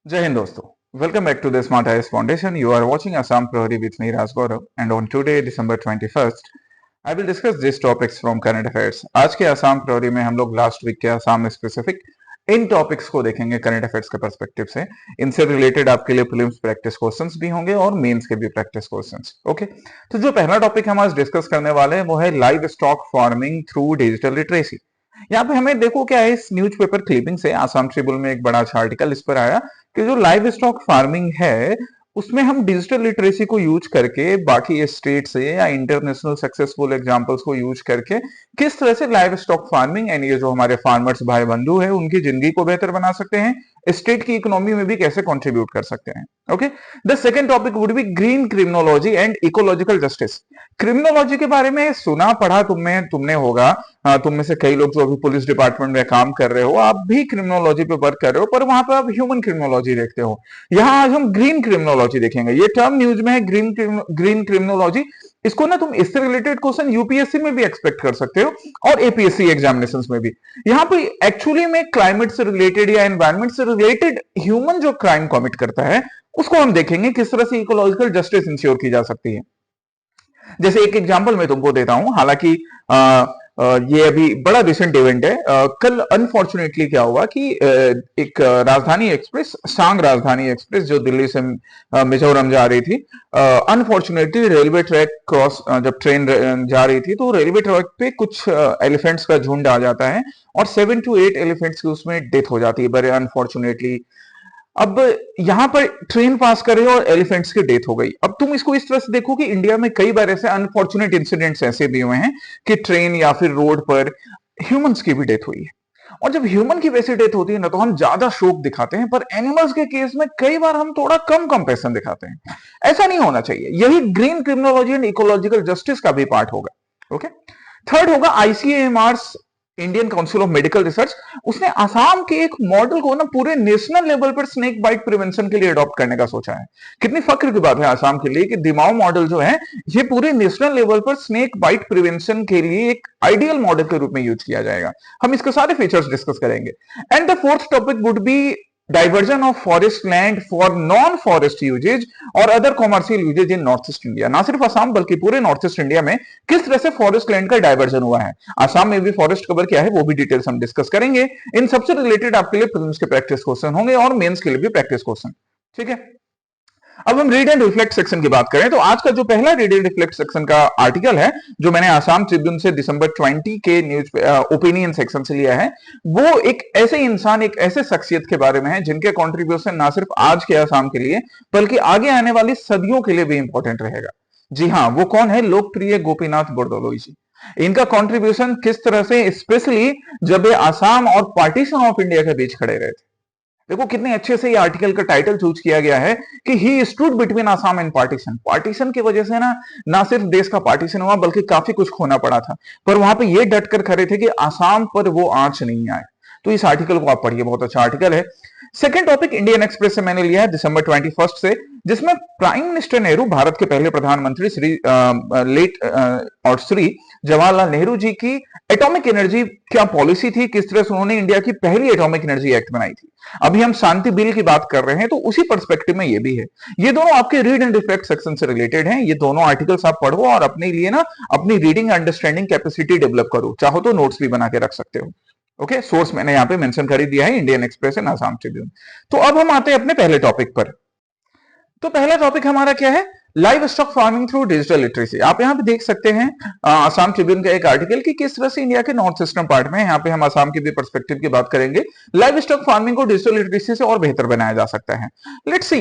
Jai Hind दोस्तों, welcome back to the Smart IAS Foundation. You are watching Assam Prohari with me Raj Gaurav, and on today December 21st I will discuss these topics from current affairs. आज के आसाम प्रहरी में हम लोग last week के आसाम में specific in topics को देखेंगे करंट अफेयर्स के पर्सपेक्टिव से। इनसे रिलेटेड आपके लिए प्रीलिम्स प्रैक्टिस क्वेश्चंस भी होंगे और मेंस के भी प्रैक्टिस क्वेश्चंस। ओके, तो जो पहला टॉपिक हम आज डिस्कस करने वाले हैं वो है live stock farming through digital literacy. यहाँ पे हमें देखो क्या है, इस न्यूज़पेपर क्लिपिंग से आसाम ट्रिब्यून में एक बड़ा अच्छा आर्टिकल इस पर आया कि जो लाइव स्टॉक फार्मिंग है उसमें हम डिजिटल लिटरेसी को यूज करके बाकी स्टेट से या इंटरनेशनल सक्सेसफुल एग्जांपल्स को यूज करके किस तरह से लाइव स्टॉक फार्मिंग एंड ये जो हमारे फार्मर्स भाई बंधु है उनकी जिंदगी को बेहतर बना सकते हैं, स्टेट की इकोनॉमी में भी कैसे कंट्रीब्यूट कर सकते हैं। Okay, the second topic would be green criminology and ecological justice. Criminology के बारे में सुना पढ़ा तुमने होगा। तुम में से कई लोग जो अभी पुलिस डिपार्टमेंट में काम कर रहे हो आप भी क्रिमिनोलॉजी पे वर्क कर रहे हो, पर वहां पे आप ह्यूमन क्रिमिनोलॉजी देखते हो। यहाँ आज हम ग्रीन क्रिमिनोलॉजी देखेंगे। ये टर्म न्यूज में है ग्रीन क्रिमिनोलॉजी। इसको ना तुम इससे रिलेटेड क्वेश्चन यूपीएससी में भी एक्सपेक्ट कर सकते हो और एपीएससी एग्जामिनेशंस में भी। यहाँ पे एक्चुअली में क्लाइमेट से रिलेटेड या एनवायरमेंट से रिलेटेड ह्यूमन जो क्राइम कमिट करता है उसको हम देखेंगे किस तरह से इकोलॉजिकल जस्टिस इंश्योर की जा सकती है। जैसे एक एग्जांपल मैं तुमको देता हूं, हालांकि ये अभी बड़ा रिसेंट इवेंट है। कल अनफॉर्चुनेटली क्या हुआ कि एक राजधानी एक्सप्रेस, सांग राजधानी एक्सप्रेस जो दिल्ली से मिजोरम जा रही थी, अनफॉर्चुनेटली रेलवे ट्रैक क्रॉस जब ट्रेन जा रही थी तो रेलवे ट्रैक पे कुछ एलिफेंट्स का झुंड आ जाता है और 7 to 8 एलिफेंट्स की उसमें डेथ हो जाती है बड़े अनफॉर्चुनेटली। अब यहां पर ट्रेन पास कर रही है और एलिफेंट्स की डेथ हो गई। अब तुम इसको इस तरह से देखो कि इंडिया में कई बार ऐसे अनफॉर्चुनेट इंसिडेंट्स ऐसे भी हुए हैं कि ट्रेन या फिर रोड पर ह्यूमंस की भी डेथ हुई है। और जब ह्यूमन की वैसी डेथ होती है ना तो हम ज्यादा शोक दिखाते हैं, पर एनिमल्स के केस में कई बार हम थोड़ा कम कंपैशन दिखाते हैं। ऐसा नहीं होना चाहिए। यही green criminology and ecological justice का भी पार्ट होगा। ओके, थर्ड होगा ICMR, Indian council of medical research. उसने आसाम के एक मॉडल को ना पूरे नेशनल लेवल पर स्नेक बाइट प्रिवेंशन के लिए अडॉप्ट करने का सोचा है। कितनी फक्र की बात है आसाम के लिए कि दिमाओ मॉडल जो है ये पूरे नेशनल लेवल पर स्नेक बाइट प्रिवेंशन के लिए एक आइडियल मॉडल के रूप में यूज किया जाएगा। हम इसके सारे फीचर्स डिस्कस करेंगे। And the fourth topic would be diversion of forest land for non forest usages और other commercial usages in north east India. ना सिर्फ आसाम बल्कि पूरे नॉर्थ ईस्ट इंडिया में किस तरह से फॉरेस्ट लैंड का डाइवर्जन हुआ है। आसाम में भी फॉरेस्ट कवर क्या है वो भी डिटेल्स हम डिस्कस करेंगे। इन सबसे रिलेटेड आपके लिए प्रीलिम्स के प्रैक्टिस क्वेश्चन होंगे और मेंस के लिए भी प्रैक्टिस क्वेश्चन। ठीक है, अब हम रीड एंड रिफ्लेक्ट सेक्शन की बात करें तो आज का जो पहला रीड एंड रिफ्लेक्ट सेक्शन का आर्टिकल है जो मैंने आसाम ट्रिब्यून से दिसंबर 20 के न्यूज ओपिनियन सेक्शन से लिया है, वो एक ऐसे इंसान, एक ऐसे शख्सियत के बारे में है जिनके कंट्रीब्यूशन ना सिर्फ आज के आसाम के लिए बल्कि आगे आने वाली सदियों के लिए भी इंपॉर्टेंट रहेगा। जी हाँ, वो कौन है? लोकप्रिय गोपीनाथ बोरदोलोई जी। इनका कंट्रीब्यूशन किस तरह से, स्पेशली जब ये आसाम और पार्टीशन ऑफ इंडिया के बीच खड़े रहे थे। देखो कितने अच्छे से ये आर्टिकल का टाइटल चूज किया गया है कि he stood between Assam and partition. Partition की वजह से ना सिर्फ देश का पार्टीशन हुआ बल्कि काफी कुछ खोना पड़ा था, पर वहां पे ये डट कर खड़े थे कि आसाम पर वो आंच नहीं आए। तो इस आर्टिकल को आप पढ़िए, बहुत अच्छा आर्टिकल है। सेकंड टॉपिक इंडियन एक्सप्रेस से मैंने लिया है दिसंबर 21 से, जिसमें प्राइम मिनिस्टर नेहरू, भारत के पहले प्रधानमंत्री श्री जवाहरलाल नेहरू जी की एटॉमिक एनर्जी क्या पॉलिसी थी, किस तरह से उन्होंने इंडिया की पहली एटॉमिक एनर्जी एक्ट बनाई थी। अभी हम शांति बिल की बात कर रहे हैं तो उसी पर्सपेक्टिव में ये भी है। ये दोनों आपके रीड एंड रिफ्लेक्ट सेक्शन से रिलेटेड हैं। ये दोनों आर्टिकल्स आप पढ़ो और अपने लिए ना अपनी रीडिंग अंडरस्टैंडिंग कैपेसिटी डेवलप करो। चाहो तो नोट्स भी बना के रख सकते हो। ओके, सोर्स मैंने यहाँ पे मेंशन कर ही दिया है, Indian express and Assam Tribune. तो अब हम आते हैं अपने पहले टॉपिक पर। तो पहला टॉपिक हमारा क्या है? Live stock farming through digital literacy. आप यहाँ पे देख सकते हैं आसाम ट्रिब्यून का एक आर्टिकल कि किस तरह से इंडिया के नॉर्थ ईस्टर्न पार्ट में, यहाँ पे हम आसाम के भी पर्सपेक्टिव की बात करेंगे, लाइव स्टॉक फार्मिंग को डिजिटल लिटरेसी से और बेहतर बनाया जा सकता है। लेट्स सी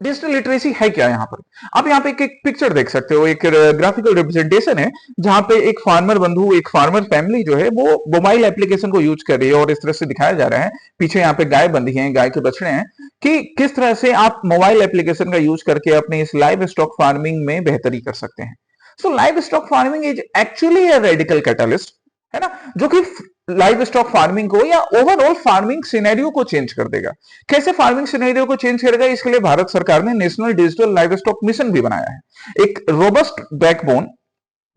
डिजिटल लिटरेसी है क्या यहाँ पर। आप यहाँ पे एक पिक्चर देख सकते हो, एक ग्राफिकल रिप्रेजेंटेशन है जहां पे एक फार्मर बंधु, एक फार्मर फैमिली जो है वो मोबाइल एप्लीकेशन को यूज कर रही है और इस तरह से दिखाया जा रहा है। पीछे यहाँ पे गाय बंधी है, गाय के बछड़े हैं, कि किस तरह से आप मोबाइल एप्लीकेशन का यूज करके अपने इस लाइव स्टॉक फार्मिंग में बेहतरी कर सकते हैं। सो live stock farming is actually a radical catalyst, है ना, जो कि लाइव स्टॉक फार्मिंग को या ओवरऑल फार्मिंग सिनेरियो को चेंज कर देगा। कैसे फार्मिंग सिनेरियो को चेंज करेगा? इसके लिए भारत सरकार ने national digital live stock mission भी बनाया है। एक रोबस्ट बैकबोन,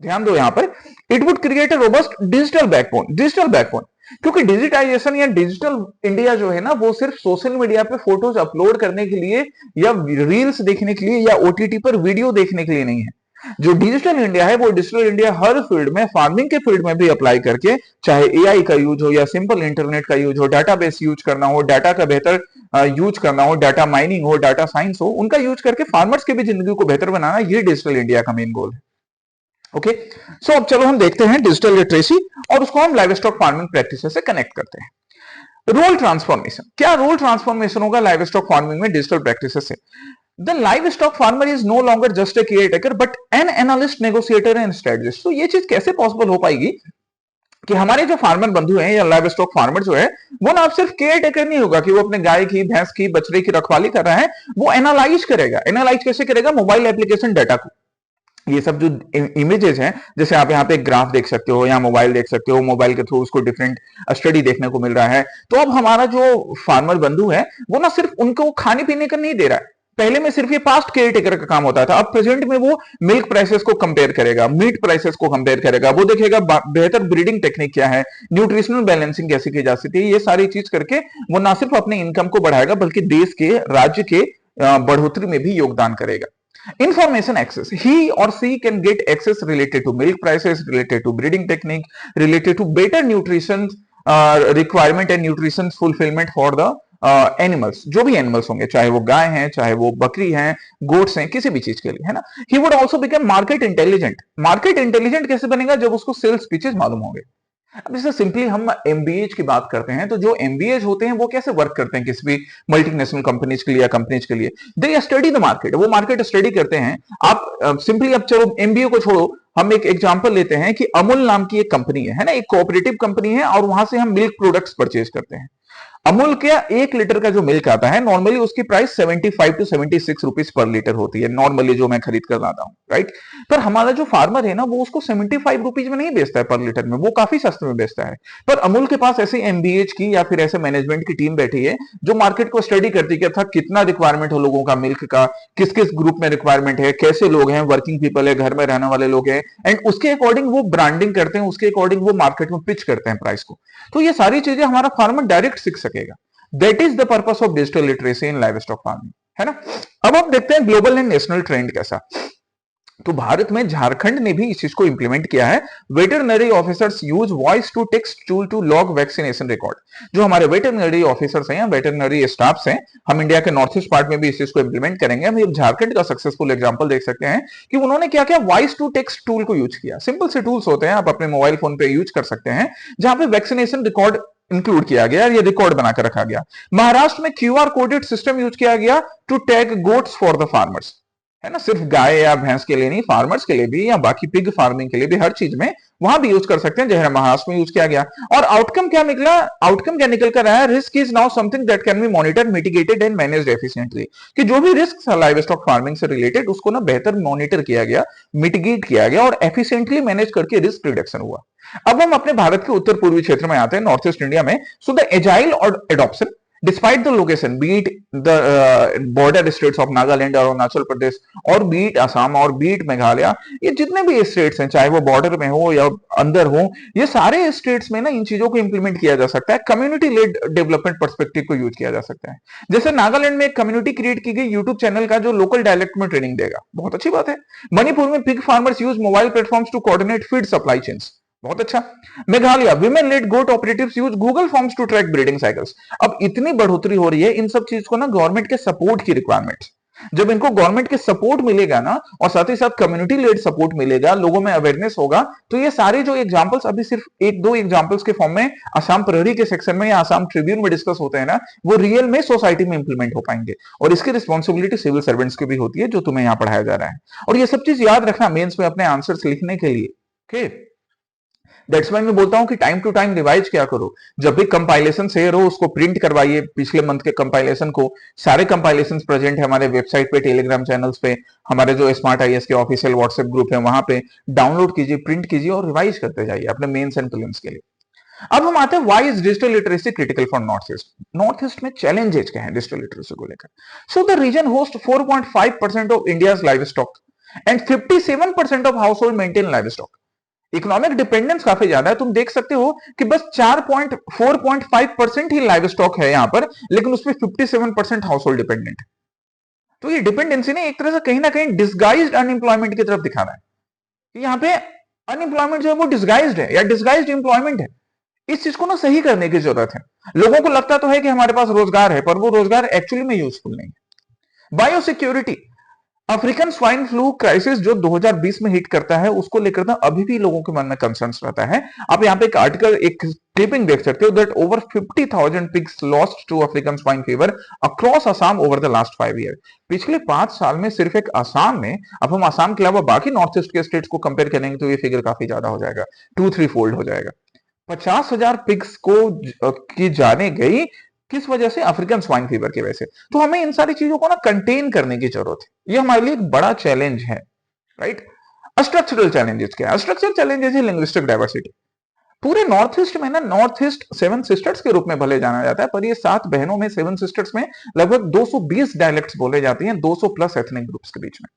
ध्यान दो यहां पर, it would create a robust digital backbone क्योंकि डिजिटाइजेशन या डिजिटल इंडिया जो है ना, वो सिर्फ सोशल मीडिया पे फोटोज अपलोड करने के लिए या रील्स देखने के लिए या ओटीटी पर वीडियो देखने के लिए नहीं है। जो डिजिटल इंडिया है वो डिजिटल इंडिया हर फील्ड में, फार्मिंग के फील्ड में भी अप्लाई करके, चाहे एआई का यूज हो या सिंपल इंटरनेट का यूज हो, डाटाबेस यूज करना हो, डाटा का बेहतर यूज करना हो, डाटा माइनिंग हो, डाटा साइंस हो, उनका यूज करके फार्मर्स की भी जिंदगी को बेहतर बनाना, ये डिजिटल इंडिया का मेन गोल है। ओके, सो अब चलो हम देखते हैं डिजिटल लिटरेसी और उसको हम लाइव स्टॉक फार्मिंग प्रैक्टिस से कनेक्ट करते हैं। रोल ट्रांसफॉर्मेशन, क्या रोल ट्रांसफॉर्मेशन होगा लाइव स्टॉक फार्मिंग में डिजिटल प्रैक्टिसेस से? The livestock farmer is no longer just a caretaker but an analyst, negotiator and strategist. तो ये चीज कैसे पॉसिबल हो पाएगी कि हमारे जो फार्मर बंधु हैं या लाइव स्टॉक फार्मर जो है, वो ना अब सिर्फ केयर टेकर नहीं होगा कि वो अपने गाय की, भैंस की, बछड़े की रखवाली कर रहा है, वो एनालाइज करेगा। एनालाइज कैसे करेगा? मोबाइल एप्लीकेशन डाटा को। ये सब जो इमेजेस हैं, जैसे आप यहाँ पे एक ग्राफ देख सकते हो या मोबाइल देख सकते हो, मोबाइल के थ्रू उसको डिफरेंट स्टडी देखने को मिल रहा है। तो अब हमारा जो फार्मर बंधु है वो ना सिर्फ उनको खाने पीने का नहीं दे रहा है। पहले में सिर्फ ये पास्ट केयर टेकर का काम होता था, अब प्रेजेंट में वो मिल्क प्राइसेस को कंपेयर करेगा, मीट प्राइसेस को कंपेयर करेगा, वो देखेगा बेहतर ब्रीडिंग टेक्निक क्या है, न्यूट्रिशनल बैलेंसिंग कैसे की जा सकती है। ये सारी चीज करके वो ना सिर्फ अपने इनकम को बढ़ाएगा बल्कि देश के, राज्य के बढ़ोतरी में भी योगदान करेगा। Information access. He or she can get access related to milk prices, related to breeding technique, related to better nutrition requirement and nutrition fulfillment for the animals, जो भी एनिमल्स होंगे, चाहे वो गाय हैं, चाहे वो बकरी हैं, गोट्स हैं, किसी भी चीज के लिए, है ना। He would also become market intelligent. Market intelligent कैसे बनेगा? जब उसको सेल्स पिचेस मालूम होंगे। अब जैसे सिंपली हम एमबीएच की बात करते हैं, तो जो एमबीएच होते हैं वो कैसे वर्क करते हैं किसी भी मल्टीनेशनल कंपनीज के लिए या कंपनीज के लिए? दे स्टडी द मार्केट, वो मार्केट स्टडी करते हैं। आप सिंपली, अब चलो एमबीए को छोड़ो, हम एक एग्जांपल लेते हैं कि अमूल नाम की एक कंपनी है ना, एक कोऑपरेटिव कंपनी है, और वहां से हम मिल्क प्रोडक्ट्स परचेज करते हैं। अमूल के 1 लीटर का जो मिल्क आता है, नॉर्मली उसकी price 75 to 76 rupees per litre होती है, नॉर्मली जो मैं खरीद कर लाता हूं, राइट। पर हमारा जो फार्मर है ना, वो उसको 75 रुपीज में नहीं बेचता है पर लीटर में, वो काफी सस्ते में बेचता है। पर अमूल के पास ऐसे एमबीएच की या फिर ऐसे मैनेजमेंट की टीम बैठी है जो मार्केट को स्टडी करती है, कितना रिक्वायरमेंट है लोगों का मिल्क का, किस किस ग्रुप में रिक्वायरमेंट है, कैसे लोग हैं, वर्किंग पीपल है, घर में रहने वाले लोग हैं, एंड उसके अकॉर्डिंग वो ब्रांडिंग करते हैं, उसके अकॉर्डिंग वो मार्केट में पिच करते हैं प्राइस को। तो ये सारी चीजें हमारा फार्मर डायरेक्ट सीख सकेगा। That is the purpose of digital literacy in live stock farming, है ना। अब आप देखते हैं ग्लोबल एंड नेशनल ट्रेंड कैसा। तो भारत में झारखंड ने भी इस चीज को इंप्लीमेंट किया है। Veterinary officers use voice to text tool to log vaccination record. जो हमारे वेटरनरी ऑफिसर्स हैं या वेटरनरी स्टाफ्स हैं, हम इंडिया के नॉर्थ ईस्ट पार्ट में भी इस चीज को इंप्लीमेंट करेंगे। हम झारखंड का सक्सेसफुल एग्जांपल देख सकते हैं कि उन्होंने क्या किया, वॉइस टू टेक्स्ट टूल को यूज किया। सिंपल से टूल्स होते हैं, आप अपने मोबाइल फोन पे यूज कर सकते हैं, जहां पे वैक्सीनेशन रिकॉर्ड इंक्लूड किया गया, ये रिकॉर्ड बनाकर रखा गया। महाराष्ट्र में क्यूआर कोडेड सिस्टम यूज किया गया to tag goats for the farmers, है ना। सिर्फ गाय या भैंस के लिए नहीं, फार्मर्स के लिए भी या बाकी पिग फार्मिंग के लिए भी, हर चीज में वहां भी यूज कर सकते हैं, जैसे महाराष्ट्र में यूज किया गया। और आउटकम क्या निकला? आउटकम क्या निकल कर आया? Risk is now something that can be monitored, mitigated and managed efficiently. कि जो भी रिस्क लाइव स्टॉक फार्मिंग से रिलेटेड, उसको ना बेहतर मॉनिटर किया गया, मिटिगेट किया गया और एफिशिएंटली मैनेज करके रिस्क रिडक्शन हुआ। अब हम अपने भारत के उत्तर पूर्वी क्षेत्र में आते हैं, नॉर्थ ईस्ट इंडिया में। सो द एजाइल और adoption despite the location, be it the border states of Nagaland और अरुणाचल प्रदेश, और be it असम और be it मेघालय, ये जितने भी स्टेट्स हैं, चाहे वो बॉर्डर में हो या अंदर हो, ये सारे स्टेट्स में ना इन चीजों को इंप्लीमेंट किया जा सकता है। कम्युनिटी लेड डेवलपमेंट पर्सपेक्टिव को यूज किया जा सकता है। जैसे नागालैंड में एक कम्युनिटी क्रिएट की गई यूट्यूब चैनल का, जो लोकल डायलेक्ट में ट्रेनिंग देगा, बहुत अच्छी बात है। मणिपुर में pig farmers use mobile platforms to coordinate feed supply chains, बहुत अच्छा। Meghalaya women led goat operatives use Google forms to track breeding cycles. अब इतनी बढ़ोतरी हो रही है, इन सब चीज को ना गवर्नमेंट के सपोर्ट की रिक्वायरमेंट। जब इनको गवर्नमेंट के सपोर्ट मिलेगा ना, और साथ ही साथ कम्युनिटी लेड सपोर्ट मिलेगा, लोगों में अवेयरनेस होगा, तो ये सारे जो एग्जांपल्स अभी सिर्फ एक दो एग्जांपल्स के फॉर्म में आसाम प्रहरी के सेक्शन में या आसाम ट्रिब्यून में डिस्कस होते हैं ना, वो रियल में सोसाइटी में इंप्लीमेंट हो पाएंगे। और इसकी रिस्पॉन्सिबिलिटी सिविल सर्वेंट्स की भी होती है, जो तुम्हें यहाँ पढ़ाया जा रहा है। और ये सब चीज याद रखना मेंस में अपने आंसर्स लिखने के लिए, ओके। दैट्स वाई मैं बोलता हूं कि टाइम टू टाइम रिवाइज क्या करो। जब भी कंपाइलेशन शेयर हो, उसको प्रिंट करवाइए, पिछले मंथ के कंपाइलेशन को। सारे कंपाइलेशंस प्रेजेंट है हमारे वेबसाइट पे, टेलीग्राम चैनल्स पे, हमारे जो स्मार्ट आईएएस के ऑफिशियल व्हाट्सएप ग्रुप है वहां पे डाउनलोड कीजिए, प्रिंट कीजिए और रिवाइज करते जाइए अपने मेंस एंड प्रीलिम्स के लिए। अब हम आते हैं, why is digital literacy critical for north east. North east में चैलेंजेस क्या है डिजिटल लिटरेसी को लेकर? So the region host 4.5% of India's livestock and 57% of household maintain livestock. Economic dependence काफी ज्यादा है। तुम देख सकते हो कि बस 4.5% ही लाइव स्टॉक है यहां पर, लेकिन उसमें 57% हाउस होल्ड डिपेंडेंट है। तो ये डिपेंडेंसी ने एक तरह से कहीं ना कहीं डिस्गाइज्ड अनएम्प्लॉयमेंट की तरफ दिखा रहा है कि यहाँ पे अनएम्प्लॉयमेंट जो है वो डिस्गाइज्ड है या डिस्गाइज्ड एम्प्लॉयमेंट है। इस चीज को ना सही करने की जरूरत है। लोगों को लगता तो है कि हमारे पास रोजगार है, पर वो रोजगार एक्चुअली में यूजफुल नहीं है। Biosecurity, African swine flu crisis जो 2020 में हिट करता है, उसको लेकर ना अभी भी लोगों के मन में कंसर्न रहता है। आप यहाँ पे एक आर्टिकल, एक क्लिपिंग देख सकते हो that over 50,000 pigs lost to African swine fever across Assam over the last 5 year. पिछले 5 साल में सिर्फ एक असम में, अब हम असम के अलावा बाकी नॉर्थ ईस्ट के स्टेट्स को कंपेयर करेंगे तो ये फिगर काफी ज्यादा हो जाएगा, 2-3 फोल्ड हो जाएगा। 50,000 पिग्स को की जाने गई, किस वजह से? अफ्रीकन स्वाइन फीवर की वजह से। तो हमें इन सारी चीजों को ना कंटेन करने की जरूरत है। ये हमारे लिए एक बड़ा चैलेंज है, राइट? स्ट्रक्चरल चैलेंजेस क्या है? स्ट्रक्चरल चैलेंजेस है लिंग्विस्टिक डाइवर्सिटी। पूरे नॉर्थ ईस्ट में ना, नॉर्थ ईस्ट 7 सिस्टर्स के रूप में भले जाना जाता है, पर ये 7 बहनों में, 7 सिस्टर्स में लगभग 220 डायलेक्ट्स बोले जाते हैं 200 प्लस एथनिक ग्रुप्स के बीच में।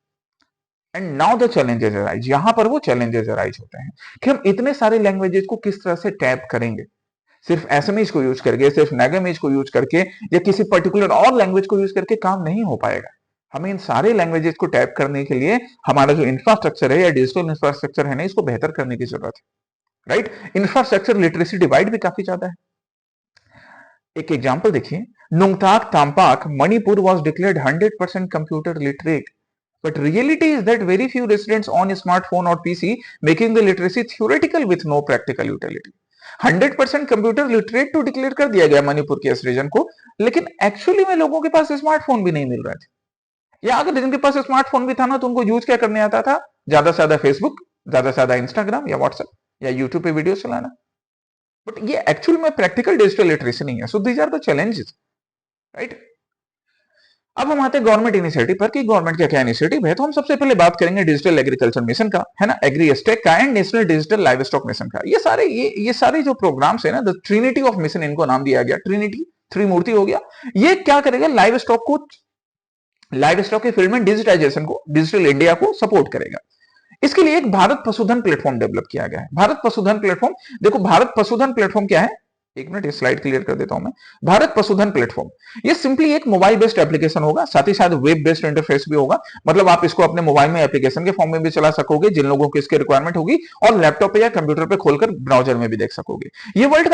And now the challenges arise, यहां पर वो चैलेंजेस अराइज होते हैं कि हम इतने सारे लैंग्वेजेस को किस तरह से टैप करेंगे। सिर्फ एसएमएस को यूज करके, सिर्फ नागामीज को यूज करके या किसी पर्टिकुलर और लैंग्वेज को यूज करके काम नहीं हो पाएगा। हमें इन सारे लैंग्वेजेस को टैप करने के लिए हमारा जो इंफ्रास्ट्रक्चर है या डिजिटल इंफ्रास्ट्रक्चर है ना, इसको बेहतर करने की जरूरत है, राइट? इंफ्रास्ट्रक्चर लिटरेसी डिवाइड भी काफी ज्यादा है। एक एग्जांपल देखिए, Nungthak Tampak Manipur was declared 100% computer literate, but reality is that very few residents own a smartphone or PC, making the literacy theoretical with no practical utility. 100% computer literate तो declare कर दिया गया मणिपुर के इस रीजन को, लेकिन एक्चुअली में लोगों के पास स्मार्टफोन भी नहीं मिल रहे थे। या अगर जिनके पास स्मार्टफोन भी था ना, तो उनको यूज क्या करने आता था? ज्यादा से ज्यादा फेसबुक, ज्यादा से ज्यादा इंस्टाग्राम या व्हाट्सएप या यूट्यूब पे वीडियो चलाना। बट ये एक्चुअल में प्रैक्टिकल डिजिटल लिटरेसी नहीं है। So these are the challenges, right? अब हम आते हैं गवर्नमेंट इनिशिएटिव पर कि गवर्नमेंट का क्या इनिशिएटिव है। तो हम सबसे पहले बात करेंगे डिजिटल एग्रीकल्चर मिशन का, है ना, एग्रीस्टेक का, and national digital live stock mission का। ये सारे जो प्रोग्राम्स है ना, द ट्रिनिटी ऑफ मिशन इनको नाम दिया गया। ट्रिनिटी, त्रिमूर्ति हो गया। ये क्या करेगा? लाइव स्टॉक के फील्ड में डिजिटाइजेशन को, डिजिटल इंडिया को सपोर्ट करेगा। इसके लिए एक भारत पशुधन प्लेटफॉर्म डेवलप किया गया है। भारत पशुधन प्लेटफॉर्म, देखो भारत पशुधन प्लेटफॉर्म क्या है, एक मिनट ये स्लाइड क्लियर कर देता हूं मैं। भारत पशुधन प्लेटफॉर्म, ये सिंपली एक मोबाइल बेस्ड एप्लीकेशन होगा, साथ ही साथ वेब बेस्ड इंटरफेस भी होगा। मतलब आप इसको अपने मोबाइल में एप्लीकेशन के फॉर्म में भी चला सकोगे जिन लोगों को इसकी रिक्वायरमेंट होगी, और लैपटॉप पे या कंप्यूटर पे खोलकर ब्राउजर में भी देख सकोगे। ये वर्ल्ड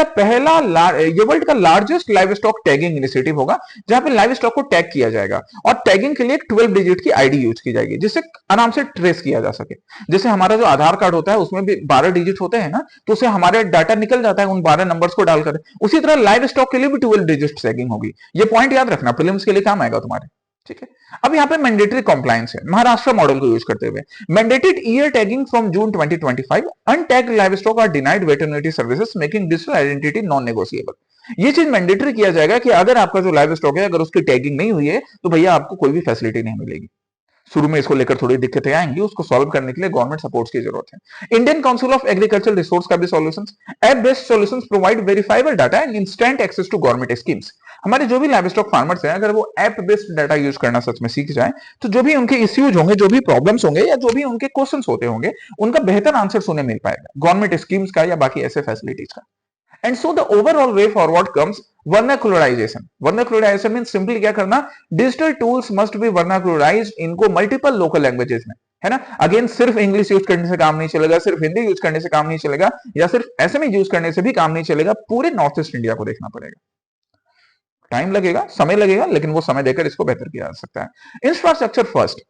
का largest live stock tagging initiative होगा, जहां पे लाइव स्टॉक को टैग किया जाएगा और टैगिंग के लिए एक 12 डिजिट की आईडी यूज की जाएगी, जिससे आराम से ट्रेस किया जा सके। जैसे हमारा जो आधार कार्ड होता है उसमें भी 12 डिजिट होते हैं ना, तो उससे हमारे डाटा निकल जाता है उन 12 नंबर्स को डालकर। उसी तरह लाइव स्टॉक के लिए भी 12 डिजिट टैगिंग होगी। ये पॉइंट याद रखना, प्रीलिम्स के लिए काम आएगा तुम्हारे, ठीक है? अब यहाँ पे मैंडेटरी कॉम्प्लायंस है महाराष्ट्र मॉडल को यूज करते हुए। Mandated ear tagging from June 2025, untagged livestock are denied veterinary services making digital identity non negotiable. ये चीज मैंडेटरी किया जाएगा कि अगर आपका जो लाइव स्टॉक है, अगर उसकी टैगिंग नहीं हुई है, तो भैया आपको कोई भी फैसिलिटी नहीं मिलेगी। शुरू में इसको लेकर थोड़ी दिक्कतें आएंगी, उसको सॉल्व करने के लिए गवर्नमेंट सपोर्ट की जरूरत है। Indian council of agriculture resource का भी solutions, app based solutions provide verifiable data and instant access to government schemes. हमारे जो भी लाइव स्टॉक फार्मर्स हैं, अगर वो ऐप बेस्ड डाटा यूज करना सच में सीख जाए, तो जो भी उनके इश्यूज होंगे, जो भी प्रॉब्लम्स होंगे या जो भी उनके क्वेश्चन होते होंगे, उनका बेहतर आंसर उन्हें मिल पाएगा गवर्नमेंट स्कीम्स का या बाकी ऐसे फैसिलिटीज का। And so the overall way forward comes vernacularization. Vernacularization means simply क्या करना? Digital tools must be vernacularized इनको multiple local languages में, है ना? अगेन सिर्फ इंग्लिश यूज करने से काम नहीं चलेगा, सिर्फ हिंदी यूज करने से काम नहीं चलेगा, या सिर्फ एसएमई यूज करने से भी काम नहीं चलेगा। पूरे नॉर्थ ईस्ट इंडिया को देखना पड़ेगा। टाइम लगेगा, समय लगेगा, लेकिन वो समय देकर इसको बेहतर किया जा सकता है। इंफ्रास्ट्रक्चर फर्स्ट,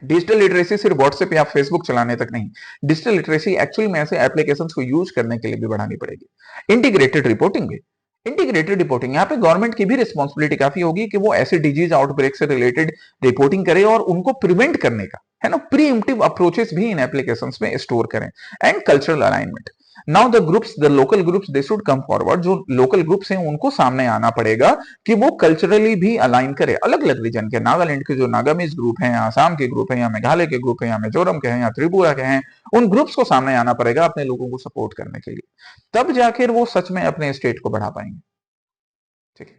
डिजिटल लिटरेसी सिर्फ व्हाट्सएप या फेसबुक चलाने तक नहीं, डिजिटल लिटरेसी एक्चुअली में ऐसे एप्लीकेशंस को यूज करने के लिए भी बढ़ानी पड़ेगी। इंटीग्रेटेड रिपोर्टिंग भी, इंटीग्रेटेड रिपोर्टिंग, यहाँ पे गवर्नमेंट की भी रिस्पॉन्सिबिलिटी काफी होगी कि वो ऐसे डिजीज आउटब्रेक से रिलेटेड रिपोर्टिंग करे और उनको प्रिवेंट करने का, है ना, प्रीएम्प्टिव अप्रोचेस भी इन एप्लीकेशंस में स्टोर करें। And cultural alignment, now the local groups they should come forward. जो लोकल ग्रुप्स हैं उनको सामने आना पड़ेगा कि वो कल्चरली भी अलाइन करे। अलग अलग रीजन के, नागालैंड के जो नागामीज ग्रुप हैं, आसाम के ग्रुप हैं, या मेघालय के ग्रुप हैं, या मिजोरम के हैं, या त्रिपुरा के हैं, उन ग्रुप्स को सामने आना पड़ेगा अपने लोगों को सपोर्ट करने के लिए। तब जाकर वो सच में अपने स्टेट को बढ़ा पाएंगे, ठीक है?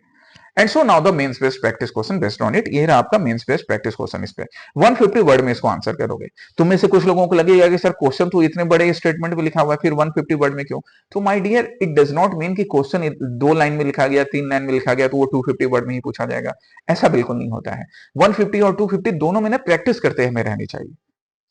And so now the mains based practice question based on it, ये रहा आपका मेंस बेस्ड प्रैक्टिस क्वेश्चन। इस पे 150 वर्ड में इसको आंसर करोगे। तुम में से कुछ लोगों को लगेगा कि सर क्वेश्चन तो इतने बड़े स्टेटमेंट में लिखा हुआ है, फिर 150 वर्ड में क्यों? तो my dear, it does not mean कि क्वेश्चन 2 लाइन में लिखा गया, 3 लाइन में लिखा गया तो वो 250 वर्ड में ही पूछा जाएगा। ऐसा बिल्कुल नहीं होता है। 150 और 250 दोनों में ना प्रैक्टिस करते हमें रहनी चाहिए।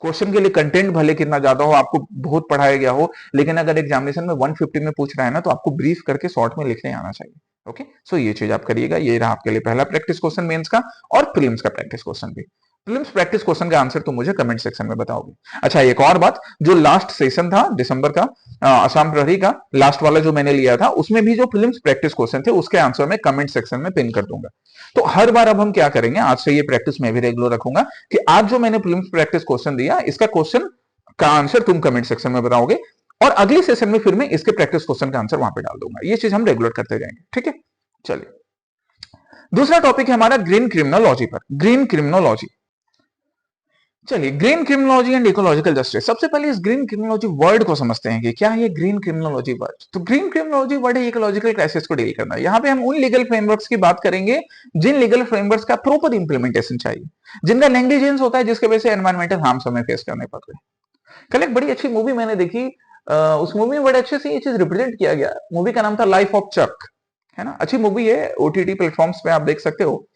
क्वेश्चन के लिए कंटेंट भले कितना ज्यादा हो, आपको बहुत पढ़ाया गया हो, लेकिन अगर एग्जामिनेशन में 150 में पूछ रहा है ना, तो आपको ब्रीफ करके शॉर्ट में लिखने आना चाहिए। ओके, सो ये चीज आप करिएगा। ये रहा आपके लिए पहला प्रैक्टिस क्वेश्चन मेंस का, और प्रीलिम्स का प्रैक्टिस क्वेश्चन भी। प्रीलिम्स प्रैक्टिस क्वेश्चन का आंसर तो मुझे कमेंट सेक्शन में बताओगे। अच्छा, एक और बात, जो लास्ट सेशन था दिसंबर का असम प्रहरी का लास्ट वाला जो मैंने लिया था, उसमें भी जो प्रीलिम्स प्रैक्टिस क्वेश्चन थे उसके आंसर मैं कमेंट सेक्शन में पिन कर दूंगा। तो हर बार अब हम क्या करेंगे, आज से ये प्रैक्टिस मैं भी रेगुलर रखूंगा कि आज जो मैंने प्रीलिम्स प्रैक्टिस क्वेश्चन दिया, इसका क्वेश्चन का आंसर तुम कमेंट सेक्शन में बताओगे, और अगले सेशन में फिर मैं इसके प्रैक्टिस क्वेश्चन का आंसर वहां पे डाल दूंगा। ये चीज हम रेगुलर करते जाएंगे, ठीक है। चलिए, दूसरा टॉपिक है हमारा ग्रीन क्रिमिनोलॉजी पर। ग्रीन क्रिमिनोलॉजी, चलिए, green criminology and ecological justice. सबसे पहले इस ग्रीन क्रिमिनोलॉजी वर्ड को समझते हैं कि क्या है ये ग्रीन क्रिमिनोलॉजी वर्ड। तो ग्रीन क्रिमिनोलॉजी वर्ड है इकोलॉजिकल क्राइसिस को डील करना। यहाँ पे हम उन लीगल फ्रेमवर्क्स की बात करेंगे जिन लीगल फ्रेमवर्क्स का प्रॉपर इंप्लीमेंटेशन चाहिए, जिनका नेग्लिजेंस होता है, जिसके वजह से एनवायरमेंटल हार्म्स हमें फेस करने पड़ रहे हैं। कल एक बड़ी अच्छी मूवी मैंने देखी, उस मूवी में बड़े अच्छे से ये चीज रिप्रेजेंट किया गया। मूवी का नाम था लाइफ ऑफ चक, है ना। अच्छी मूवी है, ओटीटी प्लेटफॉर्म्स पे आप देख सकते हो।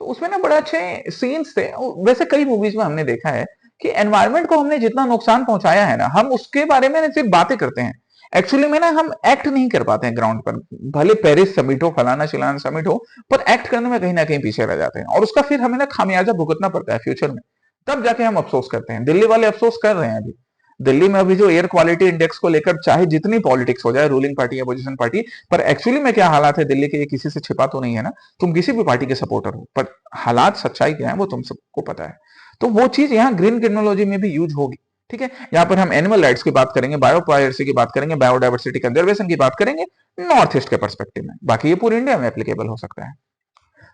तो उसमें ना बड़े अच्छे सीन्स थे। वैसे कई मूवीज में हमने देखा है कि एनवायरनमेंट को हमने जितना नुकसान पहुंचाया है ना, हम उसके बारे में सिर्फ बातें करते हैं, एक्चुअली में ना हम एक्ट नहीं कर पाते हैं ग्राउंड पर। भले पेरिस समिट हो, फलाना चिलाना समिट हो, पर एक्ट करने में कहीं ना कहीं पीछे रह जाते हैं, और उसका फिर हमें ना खामियाजा भुगतना पड़ता है फ्यूचर में। तब जाके हम अफसोस करते हैं। दिल्ली वाले अफसोस कर रहे हैं अभी। दिल्ली में अभी जो एयर क्वालिटी इंडेक्स को लेकर चाहे जितनी पॉलिटिक्स हो जाए, रूलिंग पार्टी या अपोजिशन पार्टी, पर एक्चुअली में क्या हालात है दिल्ली के, ये किसी से छिपा तो नहीं है ना। तुम किसी भी पार्टी के सपोर्टर हो, पर हालात सच्चाई क्या है वो तुम सबको पता है। तो वो चीज यहाँ ग्रीन क्रिमिनोलॉजी में भी यूज होगी, ठीक है। यहाँ पर हम एनिमल राइट्स की बात करेंगे, बायोपायरेसी की बात करेंगे, बायोडाइवर्सिटी कंजर्वेशन की बात करेंगे नॉर्थ ईस्ट के परस्पेक्टिव में। बाकी ये पूरे इंडिया में एप्लीकेबल हो सकता है।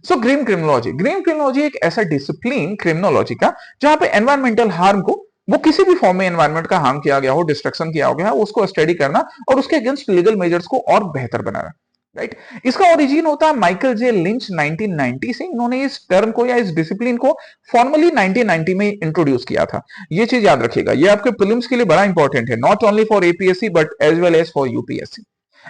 So green criminology, green criminology एक ऐसा डिसिप्लिन क्रिमिनोलॉजी का जहां पे एनवायरमेंटल हार्म को, वो किसी भी फॉर्म में एनवायरमेंट का हार्म किया गया हो, डिस्ट्रक्शन किया गया हो, उसको स्टडी करना और उसके अगेंस्ट लीगल मेजर्स को और बेहतर बनाना, राइट। इसका ओरिजिन होता है माइकल जे लिंच 1990 से। इन्होंने इस टर्म को या इस डिसिप्लिन को फॉर्मली 1990 में इंट्रोड्यूस किया था। ये चीज याद रखिएगा, ये आपके प्रीलिम्स के लिए बड़ा इंपॉर्टेंट है, not only for APSC but as well as for UPSC.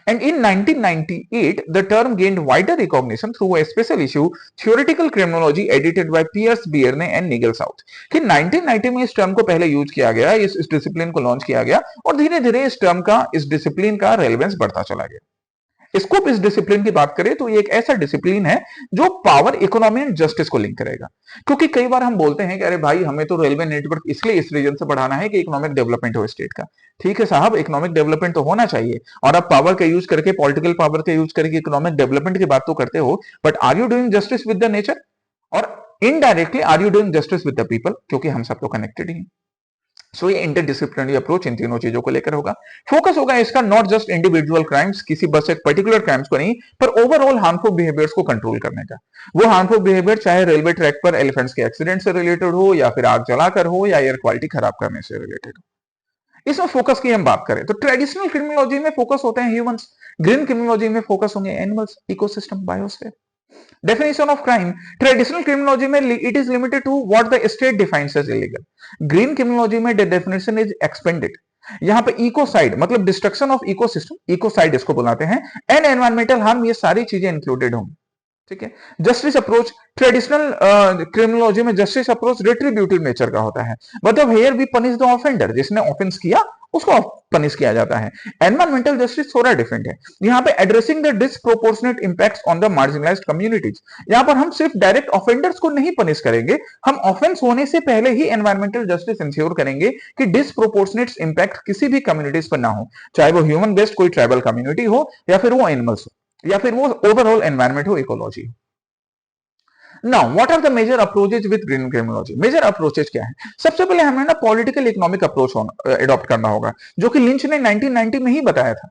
And in 1998, the term gained wider recognition through a special issue, Theoretical Criminology, edited by Pierce Bierne and Nigel South. कि 1990 में इस term को पहले use किया गया, इस discipline को launch किया गया, और धीरे धीरे इस टर्म का, इस डिसिप्लिन का रेलेवेंस बढ़ता चला गया। स्कोप इस डिसिप्लिन की बात करें तो ये एक ऐसा डिसिप्लिन है जो पावर, इकोनॉमी एंड जस्टिस को लिंक करेगा। क्योंकि कई बार हम बोलते हैं कि अरे भाई, हमें तो रेलवे नेटवर्क इसलिए इस रीजन से बढ़ाना है कि इकोनॉमिक डेवलपमेंट हो स्टेट का। ठीक है साहब, इकोनॉमिक डेवलपमेंट तो होना चाहिए, और आप पावर का यूज करके, पॉलिटिकल पावर का यूज करके इकोनॉमिक डेवलपमेंट की बात तो करते हो, but are you doing justice with the nature, और indirectly are you doing justice with the people, क्योंकि हम सब तो कनेक्टेड ही हैं। सो ये इंटरडिसिप्लिनरी अप्रोच इन तीनों चीजों को लेकर होगा। फोकस होगा इसका नॉट जस्ट इंडिविजुअल क्राइम्स, किसी बस एक पर्टिकुलर क्राइम्स को नहीं, पर ओवरऑल हार्मफुल बिहेवियर्स को कंट्रोल करने का। वो हार्मफुल बिहेवियर चाहे रेलवे ट्रैक पर एलिफेंट्स के एक्सीडेंट से रिलेटेड हो, या फिर आग जलाकर हो, या एयर क्वालिटी खराब करने से रिलेटेड हो। इसमें फोकस की हम बात करें तो ट्रेडिशनल क्रिमिनोलॉजी में फोकस होते हैं ह्यूमंस, ग्रीन क्रिमिनोलॉजी में फोकस होंगे animals, ecosystem, biosphere. Definition of crime, traditional criminology में it is limited to what the state defines as illegal. Green criminology में the definition is expanded. यहाँ पे ecocide मतलब डिस्ट्रक्शन ऑफ इकोसिस्टम, इकोसाइड इसको बुलाते हैं, एंड एनवायरमेंटल हार्म, ये सारी चीजें इंक्लूडेड होंगी, ठीक है। जस्टिस अप्रोच, ट्रेडिशनल क्रिमिनोलॉजी में जस्टिस अप्रोच रिट्रीब्यूटिव नेचर का होता है, मतलब here we punish the offender, जिसने ऑफेंस किया उसको पनिश किया जाता है। एनवायरमेंटल जस्टिस थोड़ा डिफरेंट है, यहाँ पे addressing the disproportionate impacts on the marginalised communities. यहाँ पर हम सिर्फ डायरेक्ट ऑफेंडर्स को नहीं पनिश करेंगे, हम ऑफेंस होने से पहले ही एनवायरमेंटल जस्टिस इंश्योर करेंगे कि डिसप्रोपोर्शनेट इंपैक्ट किसी भी कम्युनिटीज पर ना हो, चाहे वो ह्यूमन बेस्ड कोई ट्राइबल कम्युनिटी हो, या फिर वो एनिमल्स हो, या फिर वो ओवरऑल एनवायरमेंट हो, इकोलॉजी हो। Now, what are the major approaches with green criminology? Major approaches क्या है? सबसे पहले हमें ना पॉलिटिकल इकोनॉमिक अप्रोच अडॉप्ट करना होगा, जो कि लिंच ने 1990 में ही बताया था।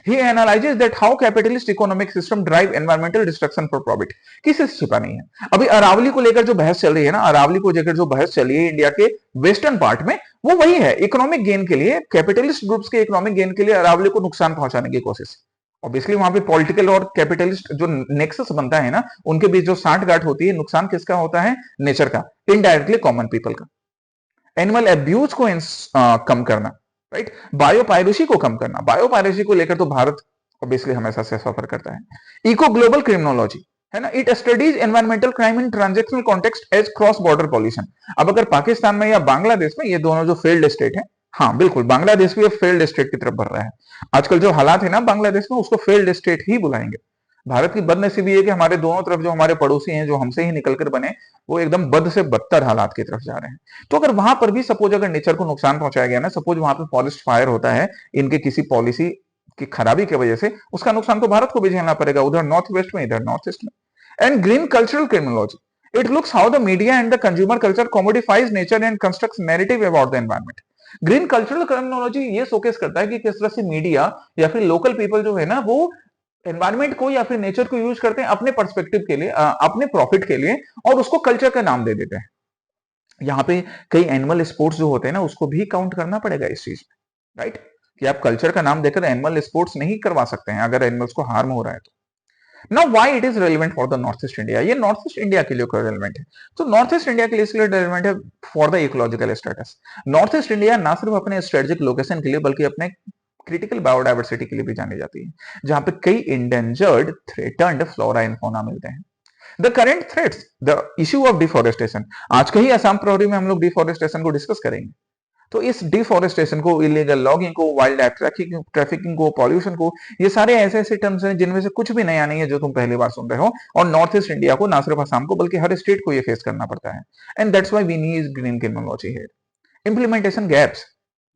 He analyzes that how capitalist economic system drive environmental destruction for profit. किसी से छिपा नहीं है। अभी अरावली को लेकर जो बहस चल रही है ना, अरावली को लेकर जो बहस चली है इंडिया के वेस्टर्न पार्ट में, वो वही है, इकोनॉमिक गेन के लिए, कैपिटलिस्ट ग्रुप्स के इकोनॉमिक गेन के लिए अरावली को नुकसान पहुंचाने की कोशिश। ऑब्वियसली वहां पे पॉलिटिकल और कैपिटलिस्ट जो नेक्सस बनता है ना, उनके बीच जो सांठगांठ होती है, नुकसान किसका होता है? नेचर का, इनडायरेक्टली कॉमन पीपल का। एनिमल एब्यूज को कम करना, राइट, बायोपायरेसी को कम करना। बायोपायरेसी को लेकर तो भारत ऑब्वियसली हमेशा से सफर करता है। इको ग्लोबल क्रिमिनोलॉजी है ना, it studies environmental crime in transactional context as cross border pollution. अब अगर पाकिस्तान में या बांग्लादेश में, ये दोनों जो फेल्ड स्टेट है, हाँ बिल्कुल बांग्लादेश भी फेल्ड स्टेट की तरफ बढ़ रहा है। आजकल जो हालात है ना बांग्लादेश में, उसको फेल्ड स्टेट ही बुलाएंगे। भारत की बदनसीबी है कि हमारे दोनों तरफ जो हमारे पड़ोसी हैं, जो हमसे ही निकलकर बने, वो एकदम बद से बदतर हालात की तरफ जा रहे हैं। तो अगर वहां पर भी सपोज अगर नेचर को नुकसान पहुंचाया गया ना, सपोज वहां पे फॉरेस्ट फायर होता है इनके किसी पॉलिसी की खराबी की वजह से, उसका नुकसान तो भारत को भी झेलना पड़ेगा, उधर नॉर्थ वेस्ट में, इधर नॉर्थ ईस्ट में। And green cultural criminology, it looks how the media and the consumer culture commodifies nature and constructs narrative about the environment. Green cultural criminology ये शोकेस करता है कि किस तरह से मीडिया या फिर लोकल पीपल जो है ना, वो एनवायरमेंट को या फिर नेचर को यूज करते हैं अपने पर्सपेक्टिव के लिए, अपने प्रॉफिट के लिए, और उसको कल्चर का नाम दे देते हैं। यहाँ पे कई एनिमल स्पोर्ट्स जो होते हैं ना, उसको भी काउंट करना पड़ेगा इस चीज में, राइट, कि आप कल्चर का नाम देकर एनिमल स्पोर्ट्स नहीं करवा सकते हैं अगर एनिमल्स को हार्म हो रहा है तो। Now why it is relevant for the north east India? ये नॉर्थ ईस्ट इंडिया के लिए रेलेवेंट है। तो नॉर्थ ईस्ट इंडिया के लिए इसलिए रेलेवेंट है for the ecological status. North east India ना सिर्फ अपने स्ट्रेटेजिक लोकेशन के लिए बल्कि अपने क्रिटिकल बायोडाइवर्सिटी के लिए भी जानी जाती है, जहां पे कई endangered threatened flora and fauna मिलते हैं। The current threats, the issue of deforestation, आज के ही असम प्रहरी में हम लोग डिफोरेस्टेशन को डिस्कस करेंगे। तो इस डिफोरेस्टेशन को, इलीगल लॉगिंग को, वाइल्ड लाइफ ट्रैफिकिंग को, पॉल्यूशन को, ये सारे ऐसे ऐसे टर्म्स हैं जिनमें से कुछ भी नया नहीं है जो तुम पहली बार सुन रहे हो। और नॉर्थ ईस्ट इंडिया को, ना सिर्फ असम को बल्कि हर स्टेट को ये फेस करना पड़ता है। And that's why we need green criminology here. Implementation gaps,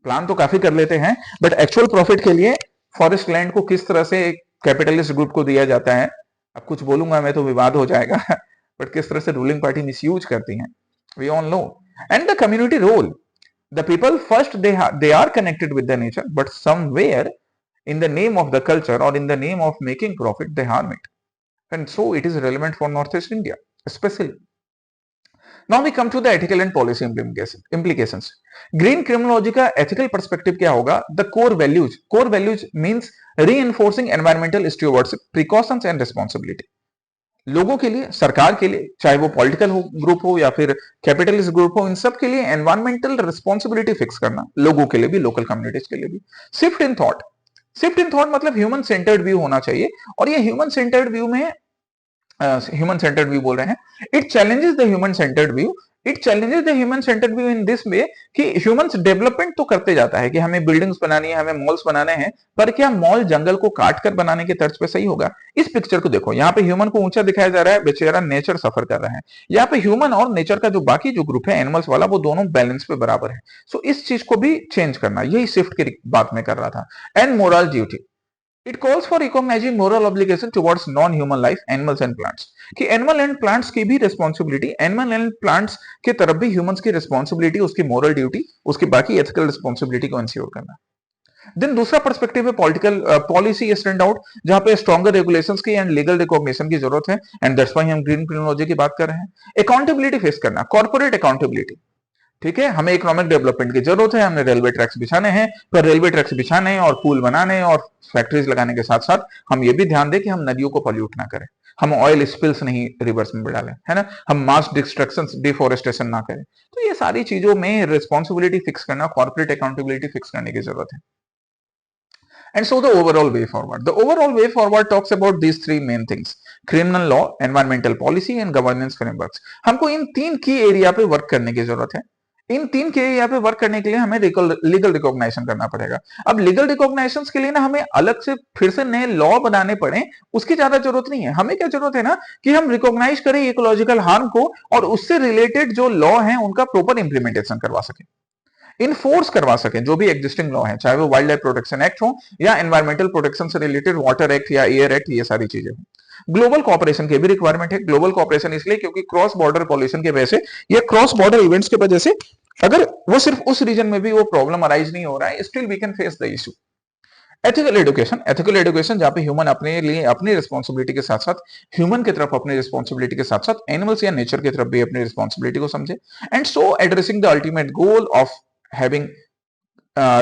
plan तो काफी कर लेते हैं बट एक्चुअल प्रॉफिट के लिए फॉरेस्ट लैंड को किस तरह से कैपिटलिस्ट ग्रुप को दिया जाता है, अब कुछ बोलूंगा मैं तो विवाद हो जाएगा बट किस तरह से रूलिंग पार्टी मिसयूज करती है, we all know. And the community role, the people first they are connected with the nature, but somewhere in the name of the culture or in the name of making profit they harm it, and so it is relevant for northeast India especially. Now we come to the ethical and policy implications. Green criminology का ethical perspective क्या होगा? The core values means reinforcing environmental stewardship, precautions and responsibility. लोगों के लिए, सरकार के लिए, चाहे वो पॉलिटिकल ग्रुप हो या फिर कैपिटलिस्ट ग्रुप हो, इन सब के लिए एनवायरमेंटल रिस्पॉन्सिबिलिटी फिक्स करना, लोगों के लिए भी, लोकल कम्युनिटीज के लिए भी। Shift in thought, shift in thought मतलब ह्यूमन सेंटर्ड व्यू होना चाहिए। और ये ह्यूमन सेंटर्ड व्यू में, ह्यूमन सेंटर्ड व्यू बोल रहे हैं, it challenges the human centred view, it challenges the human centred view in this way कि ह्यूमंस डेवलपमेंट तो करते जाता है कि हमें बिल्डिंग्स बनानी है, हमें मॉल्स बनाने हैं, पर क्या मॉल जंगल को काट कर बनाने के तर्ज पे सही होगा? इस पिक्चर को देखो, यहाँ पे ह्यूमन को ऊंचा दिखाया जा रहा है, बेचारा नेचर सफर कर रहा है। यहाँ पे ह्यूमन और नेचर का जो बाकी जो ग्रुप है एनिमल्स वाला, वो दोनों बैलेंस पे बराबर है। सो इस चीज को भी चेंज करना, यही शिफ्ट की बात में कर रहा था। And moral duty, it calls for recognising moral obligation towards non human life, animals and plants, कि एनिमल एंड प्लांट्स की भी रिस्पॉन्सिबिलिटी, एनिमल एंड प्लांट्स की तरफ भी ह्यूमंस की रिस्पॉन्सिबिलिटी, उसकी मोरल ड्यूटी, उसकी बाकी एथिकल रिस्पॉन्सिबिलिटी को इंश्योर करना। देन दूसरा पर्सपेक्टिव है पॉलिटिकल पॉलिसी स्टैंड आउट, जहां पे स्ट्रॉन्गर रेगुलेशंस की एंड लीगल रिकॉग्निशन की जरूरत है। एंड दैट्स व्हाई हम ग्रीन क्रिमिनोलॉजी की बात कर रहे हैं। अकाउंटेबिलिटी फेस करना, कॉर्पोरेट अकाउंटेबिलिटी, ठीक है, हमें इकोनॉमिक डेवलपमेंट की जरूरत है, हमने रेलवे ट्रैक्स बिछाने हैं, पर रेलवे ट्रैक्स बिछाने और पुल बनाने और फैक्ट्रीज लगाने के साथ साथ हम ये भी ध्यान दें कि हम नदियों को पॉल्यूट ना करें, हम ऑयल स्पिल्स नहीं रिवर्स में डालें, है ना, हम मास डिस्ट्रक्शन, डिफोरेस्टेशन ना करें। तो ये सारी चीजों में रिस्पॉन्सिबिलिटी फिक्स करना, कॉर्पोरेट अकाउंटेबिलिटी फिक्स करने की जरूरत है। And so the overall way forward. The overall way forward talks about these three main things: criminal law, environmental policy and governance frameworks. हमको इन तीन की एरिया पे वर्क करने की जरूरत है। इन तीन के एरिया पे वर्क करने के लिए हमें लीगल रिकॉग्नाइजेशन करना पड़ेगा। अब लीगल रिकॉग्नाइजेशन के लिए ना हमें अलग से फिर से नए लॉ बनाने पड़े, उसकी ज्यादा जरूरत नहीं है। हमें क्या जरूरत है ना कि हम रिकॉग्नाइज करें इकोलॉजिकल हार्म को और उससे रिलेटेड जो लॉ है उनका प्रॉपर इंप्लीमेंटेशन करवा सके, इनफोर्स करवा सकें जो भी एग्जिस्टिंग लॉ है, चाहे वो वाइल्ड लाइफ प्रोटेक्शन एक्ट हो या एनवायरमेंटल प्रोटेक्शन से रिलेटेड वाटर एक्ट या एयर एक्ट, ये सारी चीजें हो। ग्लोबल कॉपरेशन की भी रिक्वायरमेंट है। ग्लोबल कॉपरेशन इसलिए क्योंकि क्रॉस बॉर्डर पॉल्यूशन की वजह से, ये क्रॉस बॉर्डर इवेंट्स की वजह से, अगर वो सिर्फ उस रीजन में भी वो प्रॉब्लम अराइज नहीं हो रहा है, still we can face the issue. Ethical education जहां पे ह्यूमन अपने लिए अपनी रिस्पॉन्सिबिलिटी के साथ साथ, ह्यूमन की तरफ अपनी रिस्पॉन्सिबिलिटी के साथ साथ एनिमल्स या नेचर की तरफ भी अपनी रिस्पॉन्सिबिलिटी को समझे। And so addressing the ultimate goal of having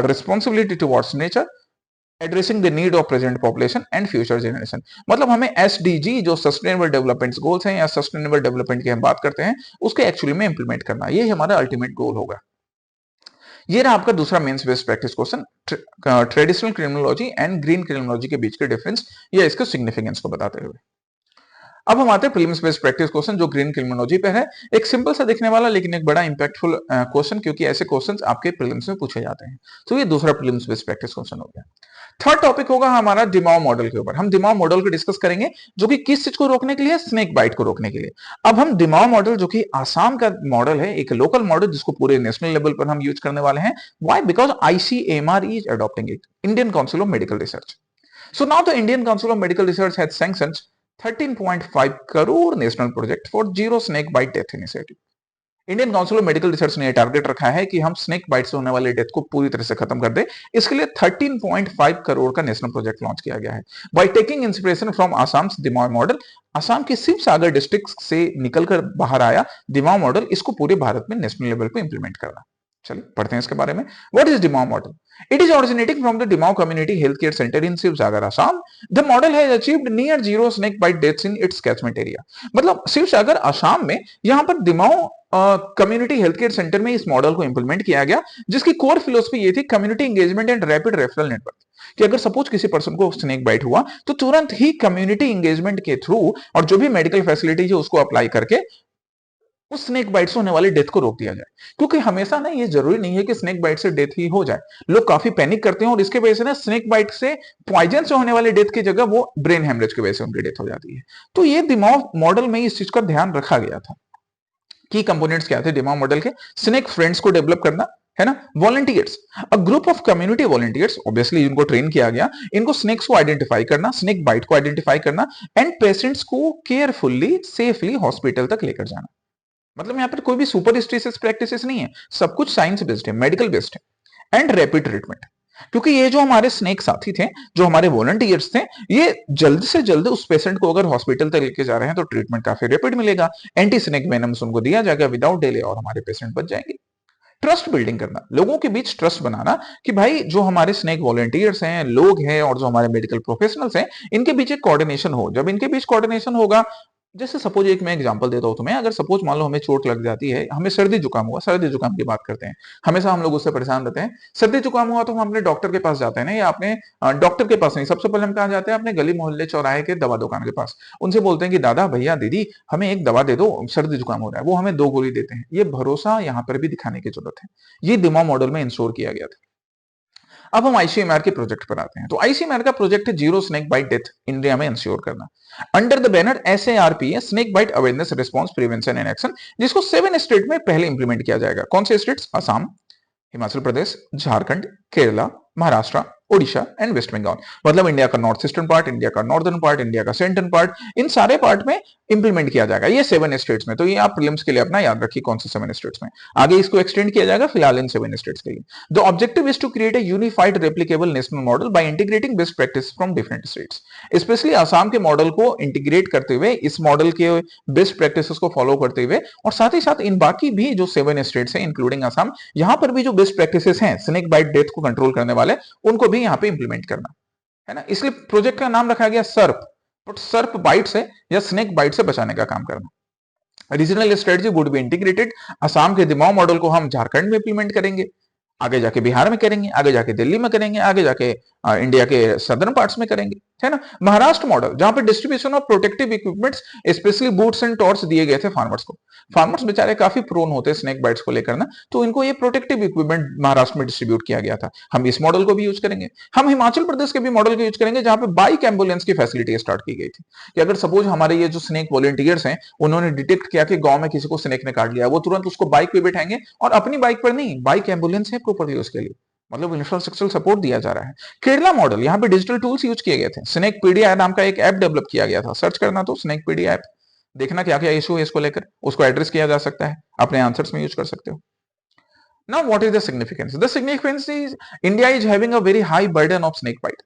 responsibility towards nature, addressing the need of present population and future generation. मतलब हमें एसडीजी जो सस्टेनेबल डेवलपमेंट गोल्स हैं या सस्टेनेबल डेवलपमेंट की हम बात करते हैं उसके एक्चुअली में इंप्लीमेंट करना, ये हमारा अल्टीमेट गोल होगा। ये रहा आपका दूसरा mains based practice question, traditional criminology and green criminology के बीच के डिफरेंस या इसके सिग्निफिकेंस को बताते हुए। अब हम आते हैं प्रीलिम्स बेस्ड प्रैक्टिस क्वेश्चन जो ग्रीन क्रिमिनोलॉजी पे है। एक सिंपल सा दिखने वाला लेकिन एक बड़ा इंपैक्टफुल क्वेश्चन, क्योंकि ऐसे क्वेश्चंस आपके प्रीलिम्स में पूछे जाते हैं। तो ये दूसरा प्रीलिम्स बेस्ड प्रैक्टिस क्वेश्चन हो गया। थर्ड टॉपिक होगा हमारा डिमाओ मॉडल के ऊपर। हम डिमाओ मॉडल को डिस्कस करेंगे जो कि किस चीज को रोकने के लिए, स्नेक बाइट को रोकने के लिए। अब हम डिमाओ मॉडल जो कि आसाम का मॉडल है, एक लोकल मॉडल जिसको पूरे नेशनल लेवल पर हम यूज करने वाले हैं। Why? Because ICMR is adopting it, Indian council of medical research. So now the Indian Council of Medical Research has sanctioned 13.5 crore national project for zero snake bite death initiative. Indian council of medical research ने target रखा है कि हम snake bite से होने वाले death को पूरी तरह से खत्म कर दे। इसके लिए 13.5 करोड़ का नेशनल प्रोजेक्ट लॉन्च किया गया है। By taking inspiration from Assam दिमाग मॉडल, आसाम के शिवसागर डिस्ट्रिक्ट से निकलकर बाहर आया दिमाग मॉडल, इसको पूरे भारत में नेशनल लेवल पे इंप्लीमेंट करना। चलिए पढ़ते हैं इसके बारे में। What is Dimao model? It is originating from the Dimao Community Healthcare Center in Sivsagar, Assam. The model has achieved near zero snake bite deaths in its catchment area. मतलब शिवसागर असम में यहां पर दिमाओ कम्युनिटी हेल्थ केयर सेंटर में इस model को implement किया गया, जिसकी कोर फिलोसफी ये थी community engagement and rapid referral network. कि अगर सपोज किसी पर्सन को स्नेक बाइट हुआ तो तुरंत ही कम्युनिटी एंगेजमेंट के थ्रू और जो भी मेडिकल फैसिलिटीज है उसको अप्लाई करके उस स्नेक बाइट से होने वाली डेथ को रोक दिया जाए। क्योंकि हमेशा ना ये जरूरी नहीं है कि स्नेक बाइट से डेथ ही हो जाए, लोग काफी पैनिक करते हैं और इसके वजह से ना स्नेक बाइट से पॉइजन से होने वाली डेथ की जगह वो ब्रेन हेमरेज की वजह से उनकी डेथ हो जाती है। तो ये दिमाग मॉडल में इस चीज का ध्यान रखा गया था। की कंपोनेंट्स क्या थे दिमाग मॉडल के? स्नेक फ्रेंड्स को डेवलप करना है ना, volunteers, a group of community volunteers, obviously इनको ट्रेन किया गया, इनको स्नेक्स को आइडेंटिफाई करना, स्नेक बाइट को आइडेंटिफाई करना एंड पेशेंट्स को केयरफुल्ली सेफली हॉस्पिटल तक लेकर जाना। मतलब यहाँ पर कोई भी सुपरस्टिशियस प्रैक्टिसेस नहीं है, सब कुछ साइंस बेस्ड है, मेडिकल बेस्ड है एंड रैपिड ट्रीटमेंट। क्योंकि ये जो हमारे स्नेक साथी थे, जो हमारे वॉलंटियर्स थे, ये जल्द से जल्द उस पेशेंट को अगर हॉस्पिटल तक लेके जा रहे हैं तो ट्रीटमेंट काफी रैपिड मिलेगा, एंटी स्नेक वेनम्स उनको दिया जाएगा विदाउट डिले और हमारे पेशेंट बच जाएंगे। ट्रस्ट बिल्डिंग करना, लोगों के बीच ट्रस्ट बनाना कि भाई जो हमारे स्नेक वॉलंटियर्स हैं, लोग हैं और जो हमारे मेडिकल प्रोफेशनल्स हैं, इनके बीच एक कोऑर्डिनेशन हो। जब इनके बीच कोऑर्डिनेशन होगा, जैसे सपोज एक मैं एग्जांपल देता हूं तुम्हें, अगर सपोज मान लो हमें चोट लग जाती है, हमें सर्दी जुकाम हुआ, सर्दी जुकाम की बात करते हैं, हमेशा हम लोग उससे परेशान रहते हैं। सर्दी जुकाम हुआ तो हम अपने डॉक्टर के पास जाते हैं ना, या अपने डॉक्टर के पास नहीं, सबसे पहले हम कहाँ जाते हैं? अपने गली मोहल्ले चौराहे के दवा दुकान के पास। उनसे बोलते हैं कि दादा भैया दीदी हमें एक दवा दे दो, सर्दी जुकाम हो रहा है। वो हमें 2 गोली देते हैं। ये भरोसा यहाँ पर भी दिखाने की जरूरत है। ये दिमाग मॉडल में इंश्योर किया गया था। अब हम आईसीएमआर के प्रोजेक्ट पर आते हैं। तो आईसीएमआर का प्रोजेक्ट है zero snake bite death India में इंश्योर करना, under the banner SARP, snake bite awareness response prevention and action, जिसको 7 स्टेट में पहले इंप्लीमेंट किया जाएगा। कौन से states? Assam, Himachal Pradesh, Jharkhand, Kerala, Maharashtra, Odisha and West Bengal. मतलब इंडिया का नॉर्थ ईस्टर्न पार्ट, इंडिया का नॉर्दर्न पार्ट, इंडिया का सेंट्रल पार्ट, इन सारे पार्ट में इंप्लीमेंट किया जाएगा ये 7 स्टेट्स में। तो ये आप प्रीलिम्स के लिए अपना याद रखिए कौन से 7 स्टेट्स में। आगे इसको एक्सटेंड किया जाएगा, फिलहाल इन 7 स्टेट्स के लिए। The objective is to create a unified replicable national model by integrating best practice from different states. Especially Assam के मॉडल को इंटीग्रेट करते हुए, इस मॉडल के बेस्ट प्रैक्टिसेस को फॉलो करते हुए, और साथ ही साथ इन बाकी भी जो 7 स्टेट्स हैं इंक्लूडिंग आसाम, यहां पर भी जो बेस्ट प्रैक्टिसेस हैं स्नेक बाइट डेथ को कंट्रोल करने वाले, उनको भी यहां पे इंप्लीमेंट करना है ना। इसलिए प्रोजेक्ट का नाम रखा गया सर्प, बट सर्प बाइट से या स्नेक बाइट से बचाने का काम करना। Regional strategy would be integrated. Assam के दिमाग मॉडल को हम झारखंड में इंप्लीमेंट करेंगे, आगे जाके बिहार में करेंगे, आगे जाके दिल्ली में करेंगे, आगे जाके इंडिया के सदर्न पार्ट्स में करेंगे, है ना। महाराष्ट्र मॉडल जहां पे distribution of protective equipments specially boots and torch दिए गए थे फार्मर्स को। फार्मर्स बेचारे काफी प्रोन होते हैं स्नेक बाइट्स को लेकर ना, तो इनको ये प्रोटेक्टिव इक्विपमेंट महाराष्ट्र में डिस्ट्रीब्यूट किया गया था। हम इस मॉडल को भी यूज करेंगे। हम हिमाचल प्रदेश के भी मॉडल को यूज करेंगे जहां पे बाइक एम्बुलेंस की फैसिलिटी स्टार्ट की गई थी कि अगर सपोज हमारे ये जो स्नेक वॉलंटियर्स हैं उन्होंने डिटेक्ट किया कि गांव में किसी को स्नेक ने काट लिया, वो तुरंत उसको बाइक पे बैठाएंगे और अपनी बाइक पर नहीं, बाइक एम्बुलेंस है प्रॉपरली उसके लिए, मतलब इंफ्रास्ट्रक्चरल सपोर्ट दिया जा रहा है। केरला मॉडल, यहाँ पे डिजिटल टूल्स यूज किए गए थे। स्नेक पीडिया नाम का एक ऐप डेवलप किया गया था, सर्च करना तो स्नेक पीडिया ऐप, देखना क्या क्या इशू है इसको लेकर, उसको एड्रेस किया जा सकता है, अपने आंसर्स में यूज कर सकते हो। Now what is the significance? The significance is India is having a very high burden of snake bite,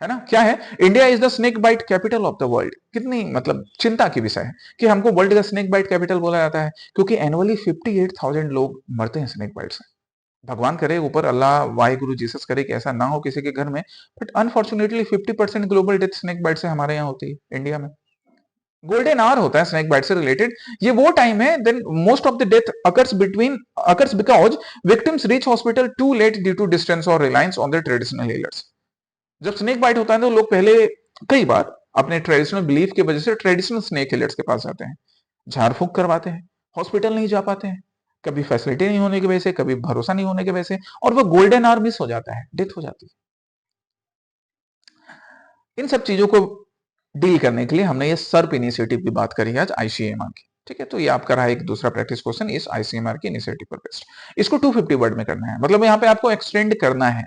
है ना। क्या है? India is the snake bite capital of the world. कितनी मतलब चिंता की विषय है कि हमको वर्ल्ड का स्नेक बाइट कैपिटल बोला जाता है, क्योंकि एनुअली 58,000 लोग मरते हैं स्नेक बाइट से। भगवान करे, ऊपर अल्लाह, वाहिगुरु, जीसस करे कि ऐसा ना हो किसी के घर में, but unfortunately 50% global death snake bite से हमारे यहाँ होती है इंडिया में। गोल्डन आवर होता है स्नेक बाइट से रिलेटेड, ये वो टाइम है then most of the death occurs because victims reach hospital too late due to distance और reliance on the traditional healers. जब स्नेक बाइट होता है तो लोग पहले कई बार अपने ट्रेडिशनल बिलीफ की वजह से ट्रेडिशनल स्नेक हीलर्स के पास जाते हैं, झाड़ फूंक करवाते हैं, हॉस्पिटल नहीं जा पाते हैं, कभी फैसिलिटी नहीं होने की वजह से, कभी भरोसा नहीं होने की वजह से, और वो गोल्डन आवर मिस हो जाता है, डेथ हो जाती है। इन सब चीजों को डील करने के लिए हमने ये सर्प इनिशिएटिव की बात करी है आज आईसीएमआर की। ठीक है, तो ये आपका रहा एक दूसरा प्रैक्टिस क्वेश्चन इस आईसीएमआर के इनिशिएटिव पर बेस्ड। इसको 250 वर्ड में करना है, मतलब यहाँ पे आपको एक्सटेंड करना है,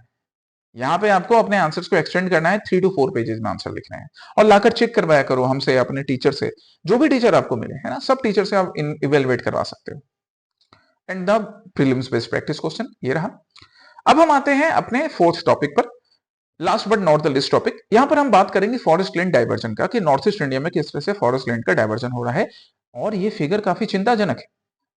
यहाँ पे आपको अपने आंसर्स को एक्सटेंड करना है, 3 to 4 पेजेस में आंसर लिखना है, और लाकर चेक करवाया करो हमसे, अपने टीचर से, जो भी टीचर आपको मिले, है ना, सब टीचर से आप इवेलुएट करवा सकते हो। And the prelims based practice question ये रहा। अब हम आते हैं अपने फोर्थ टॉपिक पर, last but not the list topic. यहां पर हम बात करेंगे फॉरेस्ट लैंड डाइवर्जन का, कि नॉर्थ ईस्ट इंडिया में किस तरह से फॉरेस्ट लैंड का डाइवर्जन हो रहा है, और ये फिगर काफी चिंताजनक है।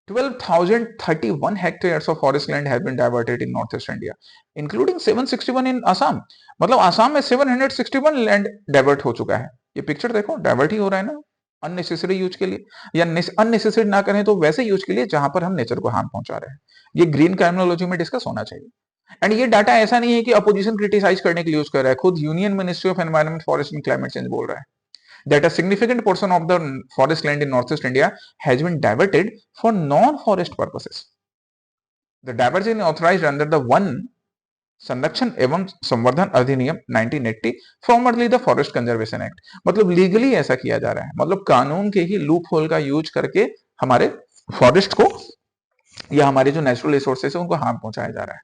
12,031 hectares of forest land have been diverted in northeast India, including 761 in Assam। मतलब आसाम में 761 लैंड डाइवर्ट हो चुका है। ये पिक्चर देखो, डाइवर्ट ही हो रहा है ना, अननेसेसरी यूज के लिए, या अननेसेसरी ना करें तो वैसे यूज के लिए जहां पर हम नेचर को हार्म पहुंचा रहे हैं। ये ग्रीन क्राइमिनोलॉजी में डिस्कस होना चाहिए। एंड ये डाटा ऐसा नहीं है कि अपोजिशन क्रिटिसाइज करने के लिए यूज कर रहा है, खुद union ministry of environment, forest and climate change बोल रहा है that a significant portion of the forest land in northeast India has been diverted for non-forest purposes. The diversion authorized under the One संरक्षण एवं संवर्धन अधिनियम 1980, formerly the forest conservation act. मतलब legally ऐसा किया जा रहा है, मतलब कानून के ही लूप होल का यूज करके हमारे फॉरेस्ट को या हमारे जो नेचुरल रिसोर्सेस है उनको हार्म पहुंचाया जा रहा है।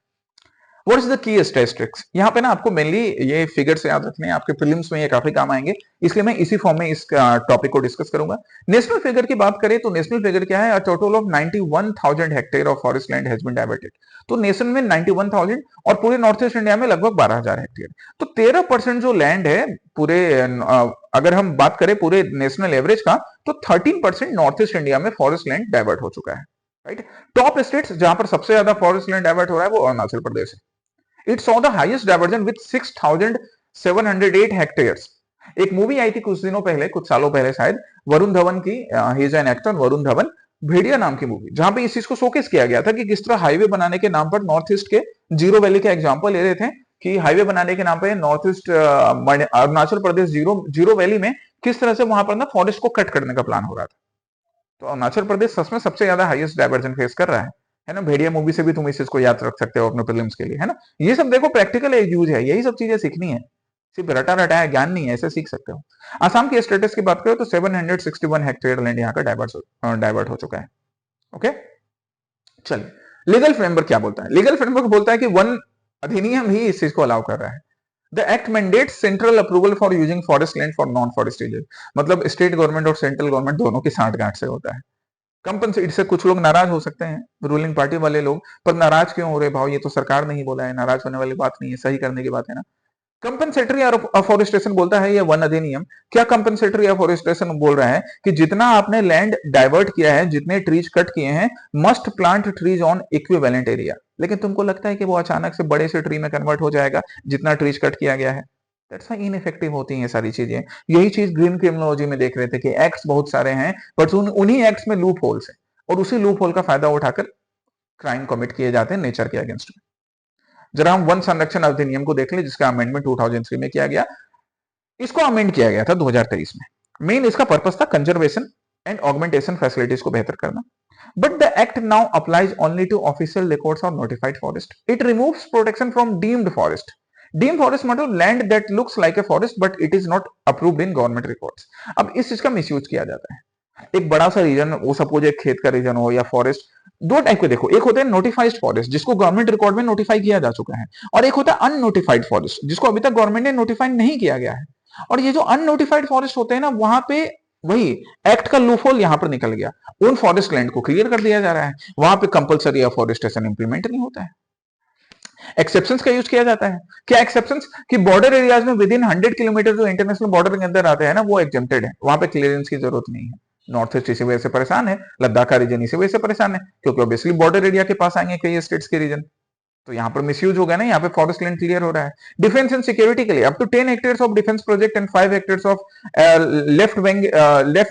What is the key statistics, यहाँ पे ना आपको मेनली ये फिगर से याद रखने हैं, आपके प्रीलिम्स में ये काफी काम आएंगे, इसलिए मैं इसी फॉर्म में इस टॉपिक को डिस्कस करूंगा। नेशनल फिगर की बात करें तो नेशनल फिगर क्या है, a total of 91,000 hectare of forest land has been diverted. तो नेशन में 91,000 और पूरे नॉर्थ ईस्ट इंडिया में लगभग 12,000 हेक्टेयर। तो 13% जो लैंड है पूरे, अगर हम बात करें पूरे नेशनल एवरेज का, तो 13% नॉर्थ ईस्ट इंडिया में फॉरेस्ट लैंड डाइवर्ट हो चुका है। राइट, टॉप स्टेट्स जहां पर सबसे ज्यादा फॉरेस्ट लैंड डाइवर्ट हो रहा है वो अरुणाचल प्रदेश है। It saw the highest diversion with 6,708 hectares। एक मूवी आई थी कुछ दिनों पहले, कुछ सालों पहले शायद, वरुण धवन की, he is an actor, Varun Dhawan, Bhediya नाम की मूवी, जहां पे इस चीज को शोकेस किया गया था कि किस तरह हाईवे बनाने के नाम पर नॉर्थ ईस्ट के जीरो वैली का एग्जांपल ले रहे थे, कि हाईवे बनाने के नाम पे north east Arunachal Pradesh zero zero valley में किस तरह से वहां पर ना फॉरेस्ट को कट करने का प्लान हो रहा था। तो अरुणाचल प्रदेश सच में सबसे ज्यादा हाईएस्ट डाइवर्जन फेस कर रहा है ना। भेड़िया मूवी से भी तुम इस चीज को याद रख सकते हो अपने प्रीलिम्स के लिए, है ना। ये सब देखो प्रैक्टिकल यूज है, यही सब चीजें सीखनी है, सिर्फ रटा रटाया ज्ञान नहीं है, ऐसे सीख सकते हो। आसाम की स्टेटस की बात करें तो 761 हेक्टेयर लैंड यहाँ का डाइवर्ट हो चुका है। ओके, चलिए लीगल फ्रेमवर्क क्या बोलता है। लीगल फ्रेमवर्क बोलता है कि वन अधिनियम ही इस चीज को अलाउ कर रहा है। The act mandates central approval for using forest land for non forest uses. मतलब स्टेट गवर्नमेंट और सेंट्रल गवर्नमेंट दोनों की सांठगांठ से होता है। कंपनसेट से कुछ लोग नाराज हो सकते हैं, रूलिंग पार्टी वाले लोग, पर नाराज क्यों हो रहे भाव, ये तो सरकार ने ही बोला है, नाराज होने वाली बात नहीं है, सही करने की बात है ना। कंपनसेटरी अफॉरेस्टेशन बोलता है ये वन अधिनियम। क्या कंपनसेटरी अफॉरेस्टेशन बोल रहा है कि जितना आपने लैंड डाइवर्ट किया है, जितने ट्रीज कट किए हैं, must plant trees on equivalent area. लेकिन तुमको लगता है कि वो अचानक से बड़े से ट्री में कन्वर्ट हो जाएगा जितना ट्रीज कट किया गया है। दैट्स व्हाई इनइफेक्टिव होती हैं सारी चीजें। यही चीज ग्रीन क्रिमिनोलॉजी में देख रहे थे कि एक्ट्स बहुत सारे हैं, बट उन्हीं एक्ट्स में लूप होल्स है, और उसी लूप होल का फायदा उठाकर क्राइम कमिट किए जाते हैं नेचर के अगेंस्ट में। जरा हम वन संरक्षण अधिनियम को देख लें, जिसका अमेंडमेंट 2003 में किया गया। इसको अमेंड किया गया था 2023 में। मेन इसका पर्पस था कंजर्वेशन एंड ऑगमेंटेशन फैसिलिटीज को बेहतर करना। But the act now applies only to official records और notified forest. It removes protection from deemed forest. Deem forest मतलब land that looks like a forest but it is not approved in government records. अब इस चीज का misuse किया जाता है। एक बड़ा सा रीजन, वो सपोज एक खेत का रीजन हो या फॉरेस्ट, दो टाइप के देखो, एक होता है नोटिफाइड फॉरेस्ट जिसको गवर्नमेंट रिकॉर्ड में नोटिफाई किया जा चुका है, और एक होता है अननोटिफाइड फॉरेस्ट जिसको अभी तक गवर्नमेंट ने नोटिफाई नहीं किया गया है। और ये जो अननोटिफाइड फॉरेस्ट होते हैं ना, वहां पे वही एक्ट का लूपहोल यहां पर निकल गया, उन फॉरेस्ट लैंड को क्लियर कर दिया जा रहा है, वहां पे कंपलसरी अफॉरेस्टेशन इंप्लीमेंट नहीं होता है। एक्सेप्शंस का यूज किया जाता है। क्या एक्सेप्शंस, कि बॉर्डर एरियाज में विद इन 100 किलोमीटर जो इंटरनेशनल बॉर्डर के अंदर आते हैं ना, वो एग्जेम्प्टेड है, वहां पे क्लियरेंस की जरूरत नहीं है। नॉर्थ ईस्ट इसी वजह से परेशान है, लद्दाख का रीजन इसी वजह से परेशान है, क्योंकि ऑब्वियसली बॉर्डर एरिया के पास आएंगे कई स्टेट्स के रीजन। तो यहाँ पर मिसयूज हो गया ना, यहाँ पे फॉरेस्ट लैंड क्लियर हो रहा है। डिफेंस एंड सिक्योरिटी के लिए up to 10 hectares of defence project and 5 hectares of left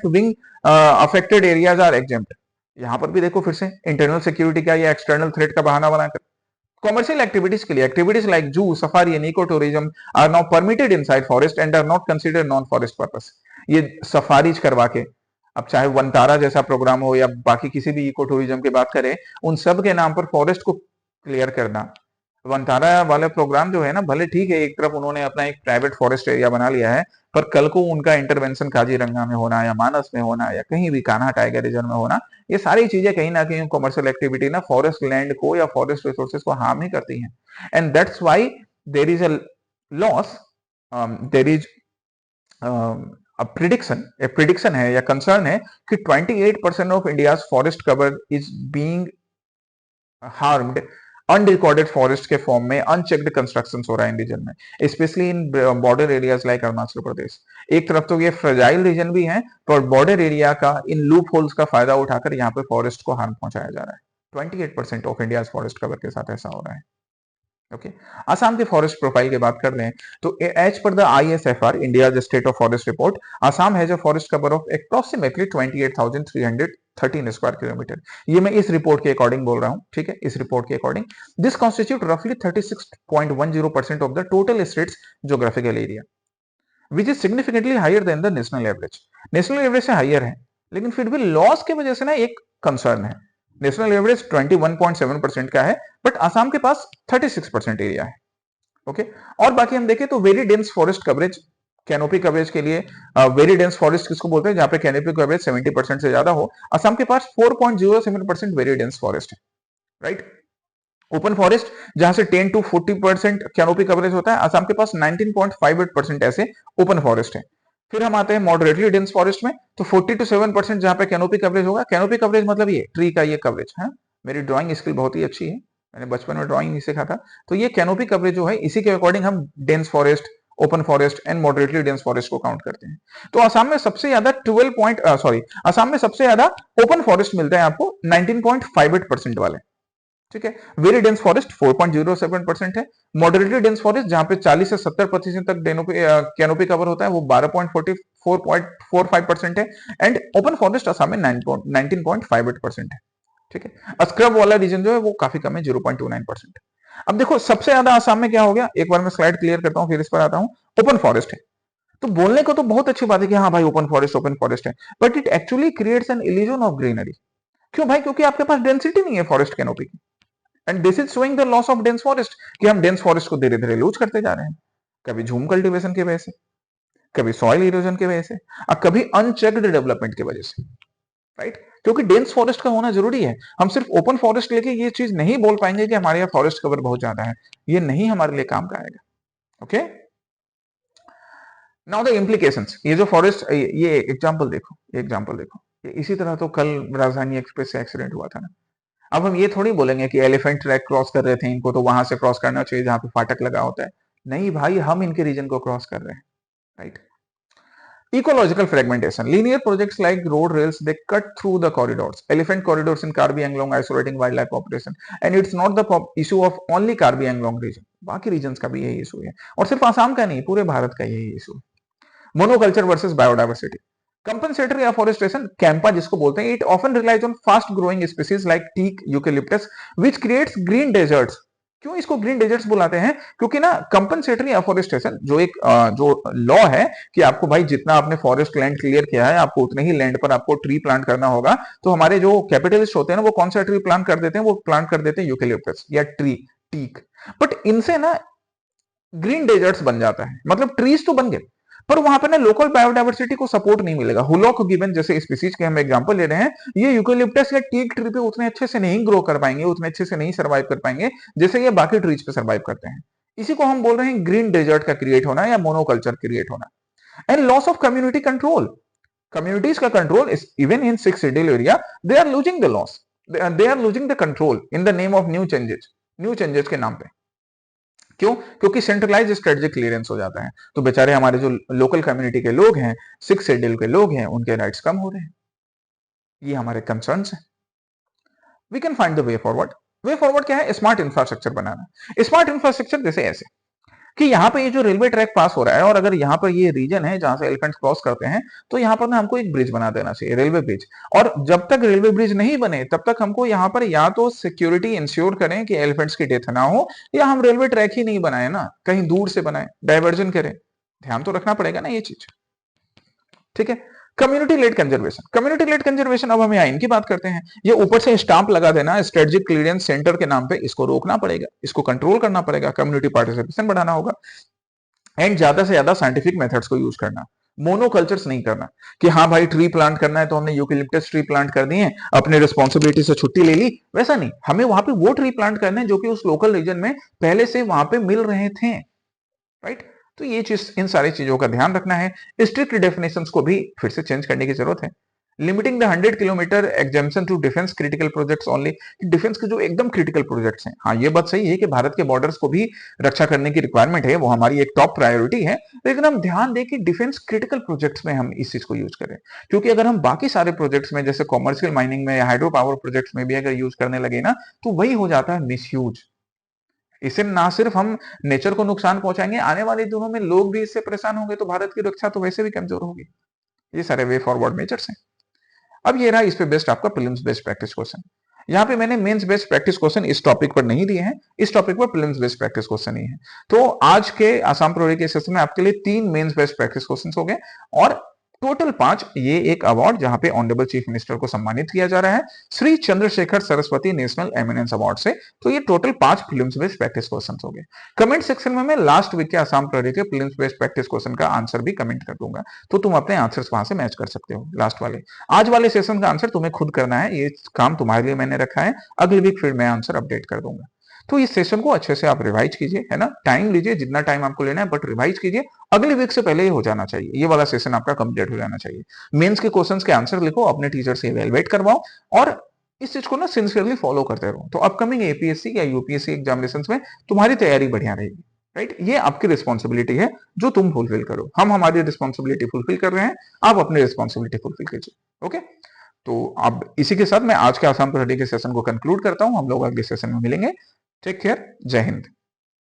wing affected areas are exempt. यहाँ पर भी देखो फिर से इंटरनल सिक्योरिटी का या एक्सटर्नल थ्रेट का बहाना बनाकर कॉमर्शियल एक्टिविटीज के लिए activities like zoo, safari and eco tourism are now permitted inside forest and are not considered non forest purpose. ये सफारीज करवा के, अब चाहे वनतारा जैसा प्रोग्राम हो या बाकी किसी भी इको टूरिज्म की बात करें, उन सब के नाम पर फॉरेस्ट को क्लियर करना। वनतारा वाला प्रोग्राम जो है ना, भले ठीक है एक तरफ उन्होंने अपना एक प्राइवेट फॉरेस्ट एरिया बना लिया है, पर कल को उनका इंटरवेंशन काजीरंगा में होना या मानस में होना या कहीं भी कान्हा टाइगर रिजर्व में होना, ये सारी चीजें कहीं ना कहीं कमर्शियल एक्टिविटी ना फॉरेस्ट लैंड को या फॉरेस्ट रिसोर्सेज को हार्म ही करती हैं। And that's why there is a loss, there is prediction है या कंसर्न है कि 28% of India's forest cover is being harmed unrecorded forest के फॉर्म में, अनचेक्ड कंस्ट्रक्शन हो रहा है इन रीजन में, specially in border areas like Arunachal Pradesh. एक तरफ तो ये फ्रेजाइल रीजन भी है, पर बॉर्डर एरिया का इन लूप होल्स का फायदा उठाकर यहाँ पे फॉरेस्ट को हार्म पहुंचाया जा रहा है। 28% ऑफ इंडिया फॉरेस्ट कवर के साथ ऐसा हो रहा है। ओके, असम के फॉरेस्ट प्रोफाइल की बात कर लें तो as per the ISFR India state of forest report, Assam has a forest cover of approximately 28,313 square kilometre. ये मैं इस रिपोर्ट के अकॉर्डिंग बोल रहा हूं, ठीक है, इस रिपोर्ट के अकॉर्डिंग दिस कॉन्स्टिट्यूट रफली 36.10% of the total states geographical area, which is significantly higher than the national average. National average से हायर है, लेकिन फिर भी लॉस की वजह से ना एक कंसर्न है। नेशनल एवरेज 21.7% का है, बट आसाम के पास 36% एरिया है। ओके, और बाकी हम देखें तो very dense forest coverage, canopy coverage के लिए वेरी डेंस फॉरेस्ट किसको बोलते हैं, जहां पे कैनोपी कवरेज 70% से ज्यादा हो। असम के पास 4.07% वेरी डेंस फॉरेस्ट है, राइट। ओपन फॉरेस्ट जहां से 10 to 40% कैनोपी कवरेज होता है, असम के पास 19.58% ऐसे ओपन फॉरेस्ट है। फिर हम आते हैं मॉडरेटली डेंस फॉरेस्ट में, तो 40 to 7% जहां पे कैनोपी कवरेज होगा। कैनोपी कवरेज मतलब ये ट्री का ये कवरेज है। मेरी ड्राइंग स्किल बहुत ही अच्छी है, मैंने बचपन में ड्राइंग नहीं सीखा था, तो ये कैनोपी कवरेज जो है इसी के अकॉर्डिंग हम dense forest, open forest and moderately dense forest को काउंट करते हैं। तो असम में सबसे ज्यादा असम में सबसे ज्यादा ओपन फॉरेस्ट मिलता है आपको 19.58% वाले, ठीक है। वेरी डेंस फॉरेस्ट 4.07% है। मॉडरेटली डेंस फॉरेस्ट जहां पे 40 से 70% तक कैनोपी कवर होता है, वो 12.45% है। एंड ओपन फॉरेस्ट असम में 19.58% है, ठीक है। स्क्रब वाला रीजन जो है वो काफी कम है, 0.29%। अब देखो सबसे ज्यादा असम में क्या हो गया, एक बार मैं स्लाइड क्लियर करता हूं फिर इस पर आता हूं। ओपन फॉरेस्ट है, तो बोलने को तो बहुत अच्छी बात है कि हाँ भाई ओपन फॉरेस्ट है, but it actually creates an illusion of greenery. क्यों भाई, क्योंकि आपके पास डेंसिटी नहीं है फॉरेस्ट कैनोपी की, and this is showing the loss of dense forest, कि हम डेंस फॉरेस्ट को धीरे धीरे लूज करते जा रहे हैं, कभी झूम कल्टीवेशन की वजह से, कभी सॉइल इरोजन की वजह से, और कभी अनचेक्ड डेवलपमेंट की वजह से, राइट। क्योंकि डेंस फॉरेस्ट का होना जरूरी है। हम सिर्फ ओपन फॉरेस्ट लेके ये चीज नहीं बोल पाएंगे कि हमारे यहाँ फॉरेस्ट कवर बहुत ज्यादा है, ये नहीं हमारे लिए काम का आएगा। Okay, now the implications. ये जो फॉरेस्ट, ये एग्जांपल देखो, ये इसी तरह तो कल राजधानी एक्सप्रेस से एक्सीडेंट हुआ था ना। अब हम ये थोड़ी बोलेंगे कि एलिफेंट ट्रैक क्रॉस कर रहे थे, इनको तो वहां से क्रॉस करना चाहिए जहां पे फाटक लगा होता है। नहीं भाई, हम इनके रीजन को क्रॉस कर रहे हैं, right. Ecological fragmentation. Linear projects like road rails, they cut through the corridors. Elephant corridors in Karbi Anglong isolating wildlife population. And it's not the issue of only Karbi Anglong region. बाकी regions का भी यही issue है, और सिर्फ आसाम का नहीं, पूरे भारत का यही issue है। Monoculture versus biodiversity. Compensatory afforestation, Campa जिसको बोलते हैं, it often relies on fast growing species like teak, eucalyptus, which creates green deserts. क्यों इसको ग्रीन डेजर्ट्स बुलाते हैं, क्योंकि ना कंपनसेटरी अफॉरेस्टेशन जो एक जो लॉ है कि आपको भाई जितना आपने फॉरेस्ट लैंड क्लियर किया है, आपको उतने ही लैंड पर आपको ट्री प्लांट करना होगा। तो हमारे जो कैपिटलिस्ट होते हैं ना, वो कौन सा ट्री प्लांट कर देते हैं, वो प्लांट कर देते हैं यूकेलिप्टस या टीक। बट इनसे ना ग्रीन डेजर्ट्स बन जाता है, मतलब ट्रीज तो बन गए, पर वहां पर ना लोकल बायोडाइवर्सिटी को सपोर्ट नहीं मिलेगा। हुलॉक गिबन जैसे स्पीसीज के हम एग्जांपल ले रहे हैं, ये यूकेलिप्टस या टीक ट्री पे उतने अच्छे से नहीं ग्रो कर पाएंगे, उतने अच्छे से नहीं सर्वाइव कर पाएंगे जैसे ये बाकी ट्रीज पे सर्वाइव करते हैं। इसी को हम बोल रहे हैं ग्रीन डेजर्ट का क्रिएट होना या मोनोकल्चर क्रिएट होना। And loss of community control, communities का control is even in 6 schedule area, they are losing the loss, they are losing the control in the name of new changes के नाम पे। क्यों? क्योंकि centralise strategic clearance हो जाता है, तो बेचारे हमारे जो लोकल कम्युनिटी के लोग हैं, 6 शेड्यूल के लोग हैं, उनके राइट्स कम हो रहे हैं। ये हमारे कंसर्न्स हैं। We can find the way forward. Way forward क्या है? स्मार्ट इंफ्रास्ट्रक्चर बनाना। स्मार्ट इंफ्रास्ट्रक्चर जैसे ऐसे कि यहाँ पे ये जो रेलवे ट्रैक पास हो रहा है और अगर यहाँ पर ये रीजन है जहां से एलिफेंट्स क्रॉस करते हैं, तो यहाँ पर ना हमको एक ब्रिज बना देना चाहिए, रेलवे ब्रिज। और जब तक रेलवे ब्रिज नहीं बने तब तक हमको यहाँ पर या तो सिक्योरिटी इंश्योर करें कि एलिफेंट्स की डेथ ना हो, या हम रेलवे ट्रैक ही नहीं बनाए ना, कहीं दूर से बनाए, डाइवर्जन करें। ध्यान तो रखना पड़ेगा ना ये चीज, ठीक है। Community lead conservation, community lead conservation, अब हम यहाँ इनकी बात करते हैं। ये ऊपर से स्टाम्प लगा देना स्ट्रेटेजिक क्लियरेंस सेंटर के नाम पे, इसको रोकना पड़ेगा, इसको कंट्रोल करना पड़ेगा, कम्युनिटी पार्टिसिपेशन बढ़ाना होगा, एंड ज्यादा से ज्यादा साइंटिफिक मेथड्स को यूज करना, मोनोकल्चर्स नहीं करना कि हाँ भाई ट्री प्लांट करना है तो हमने यूकेलिप्टस ट्री प्लांट कर दिए, अपने रिस्पॉन्सिबिलिटी से छुट्टी ले ली, वैसा नहीं। हमें वहां पे वो ट्री प्लांट करने हैं जो कि उस लोकल रीजन में पहले से वहां पे मिल रहे थे, राइट। तो ये चीज, इन सारी चीजों का ध्यान रखना है। स्ट्रिक्ट डेफिनेशंस को भी फिर से चेंज करने की जरूरत है। Limiting the 100 kilometre exemption to defence critical projects only, defence के जो एकदम क्रिटिकल प्रोजेक्ट्स हैं, हाँ ये बात सही है कि भारत के बॉर्डर्स को भी रक्षा करने की रिक्वायरमेंट है, वो हमारी एक टॉप प्रायोरिटी है, लेकिन हम ध्यान दें कि डिफेंस क्रिटिकल प्रोजेक्ट्स में हम इस चीज को यूज करें। क्योंकि अगर हम बाकी सारे प्रोजेक्ट्स में, जैसे कॉमर्शियल माइनिंग में या हाइड्रो पावर प्रोजेक्ट्स में भी अगर यूज करने लगे ना, तो वही हो जाता है मिसयूज। इससे ना सिर्फ हम नेचर को नुकसान पहुंचाएंगे, आने वाले दिनों में लोग भी इससे परेशान होंगे, तो भारत की रक्षा तो वैसे भी कमजोर होगी। ये सारे वे फॉरवर्ड मेजर्स हैं। अब ये रहा इस पे बेस्ड आपका प्रीलिम्स बेस्ड प्रैक्टिस क्वेश्चन। यहाँ पे मैंने मेंस बेस्ड प्रैक्टिस क्वेश्चन इस टॉपिक पर नहीं दिए हैं, इस टॉपिक पर प्रीलिम्स बेस्ड प्रैक्टिस क्वेश्चन ही है। तो आज के आसाम प्रोरी के सेशन में आपके लिए 3 मेंस बेस्ड प्रैक्टिस क्वेश्चन हो गए और टोटल 5 ये एक अवार्ड जहां पे ऑनरेबल चीफ मिनिस्टर को सम्मानित किया जा रहा है Shri Chandrashekhar Saraswati national eminence award से। तो ये total 5 films based practice question हो गए। कमेंट सेक्शन में मैं लास्ट वीक के आसाम प्रोरी के फिल्म्स बेस्ड प्रैक्टिस क्वेश्चन का आंसर भी कमेंट कर दूंगा, तो तुम अपने आंसर्स वहां से मैच कर सकते हो लास्ट वाले। आज वाले सेशन का आंसर तुम्हें खुद करना है, ये काम तुम्हारे लिए मैंने रखा है। अगली वीक फिर मैं आंसर अपडेट कर दूंगा। तो इस सेशन को अच्छे से आप रिवाइज कीजिए, है ना, टाइम लीजिए जितना टाइम आपको लेना है, बट रिवाइज कीजिए। अगले वीक से पहले ये हो जाना चाहिए, ये वाला सेशन आपका कंप्लीट हो जाना चाहिए। मेंस के क्वेश्चंस के आंसर लिखो, अपने टीचर से इवैल्यूएट करवाओ और इस चीज को ना सिंसियरली फॉलो करते रहो। तो अपकमिंग एपीएससी या यूपीएससी एग्जामिनेशंस में तुम्हारी तैयारी बढ़िया रहेगी, राइट। ये आपकी रिस्पॉन्सिबिलिटी है जो तुम फुलफिल करो। हम हमारी रिस्पॉन्सिबिलिटी फुलफिल कर रहे हैं, आप अपनी रिस्पॉन्सिबिलिटी फुलफिल कीजिए। ओके, तो अब इसी के साथ मैं आज के आसाम प्रोरी के सेशन को कंक्लूड करता हूं। हम लोग अगले सेशन में मिलेंगे। टेक केयर, जय हिंद।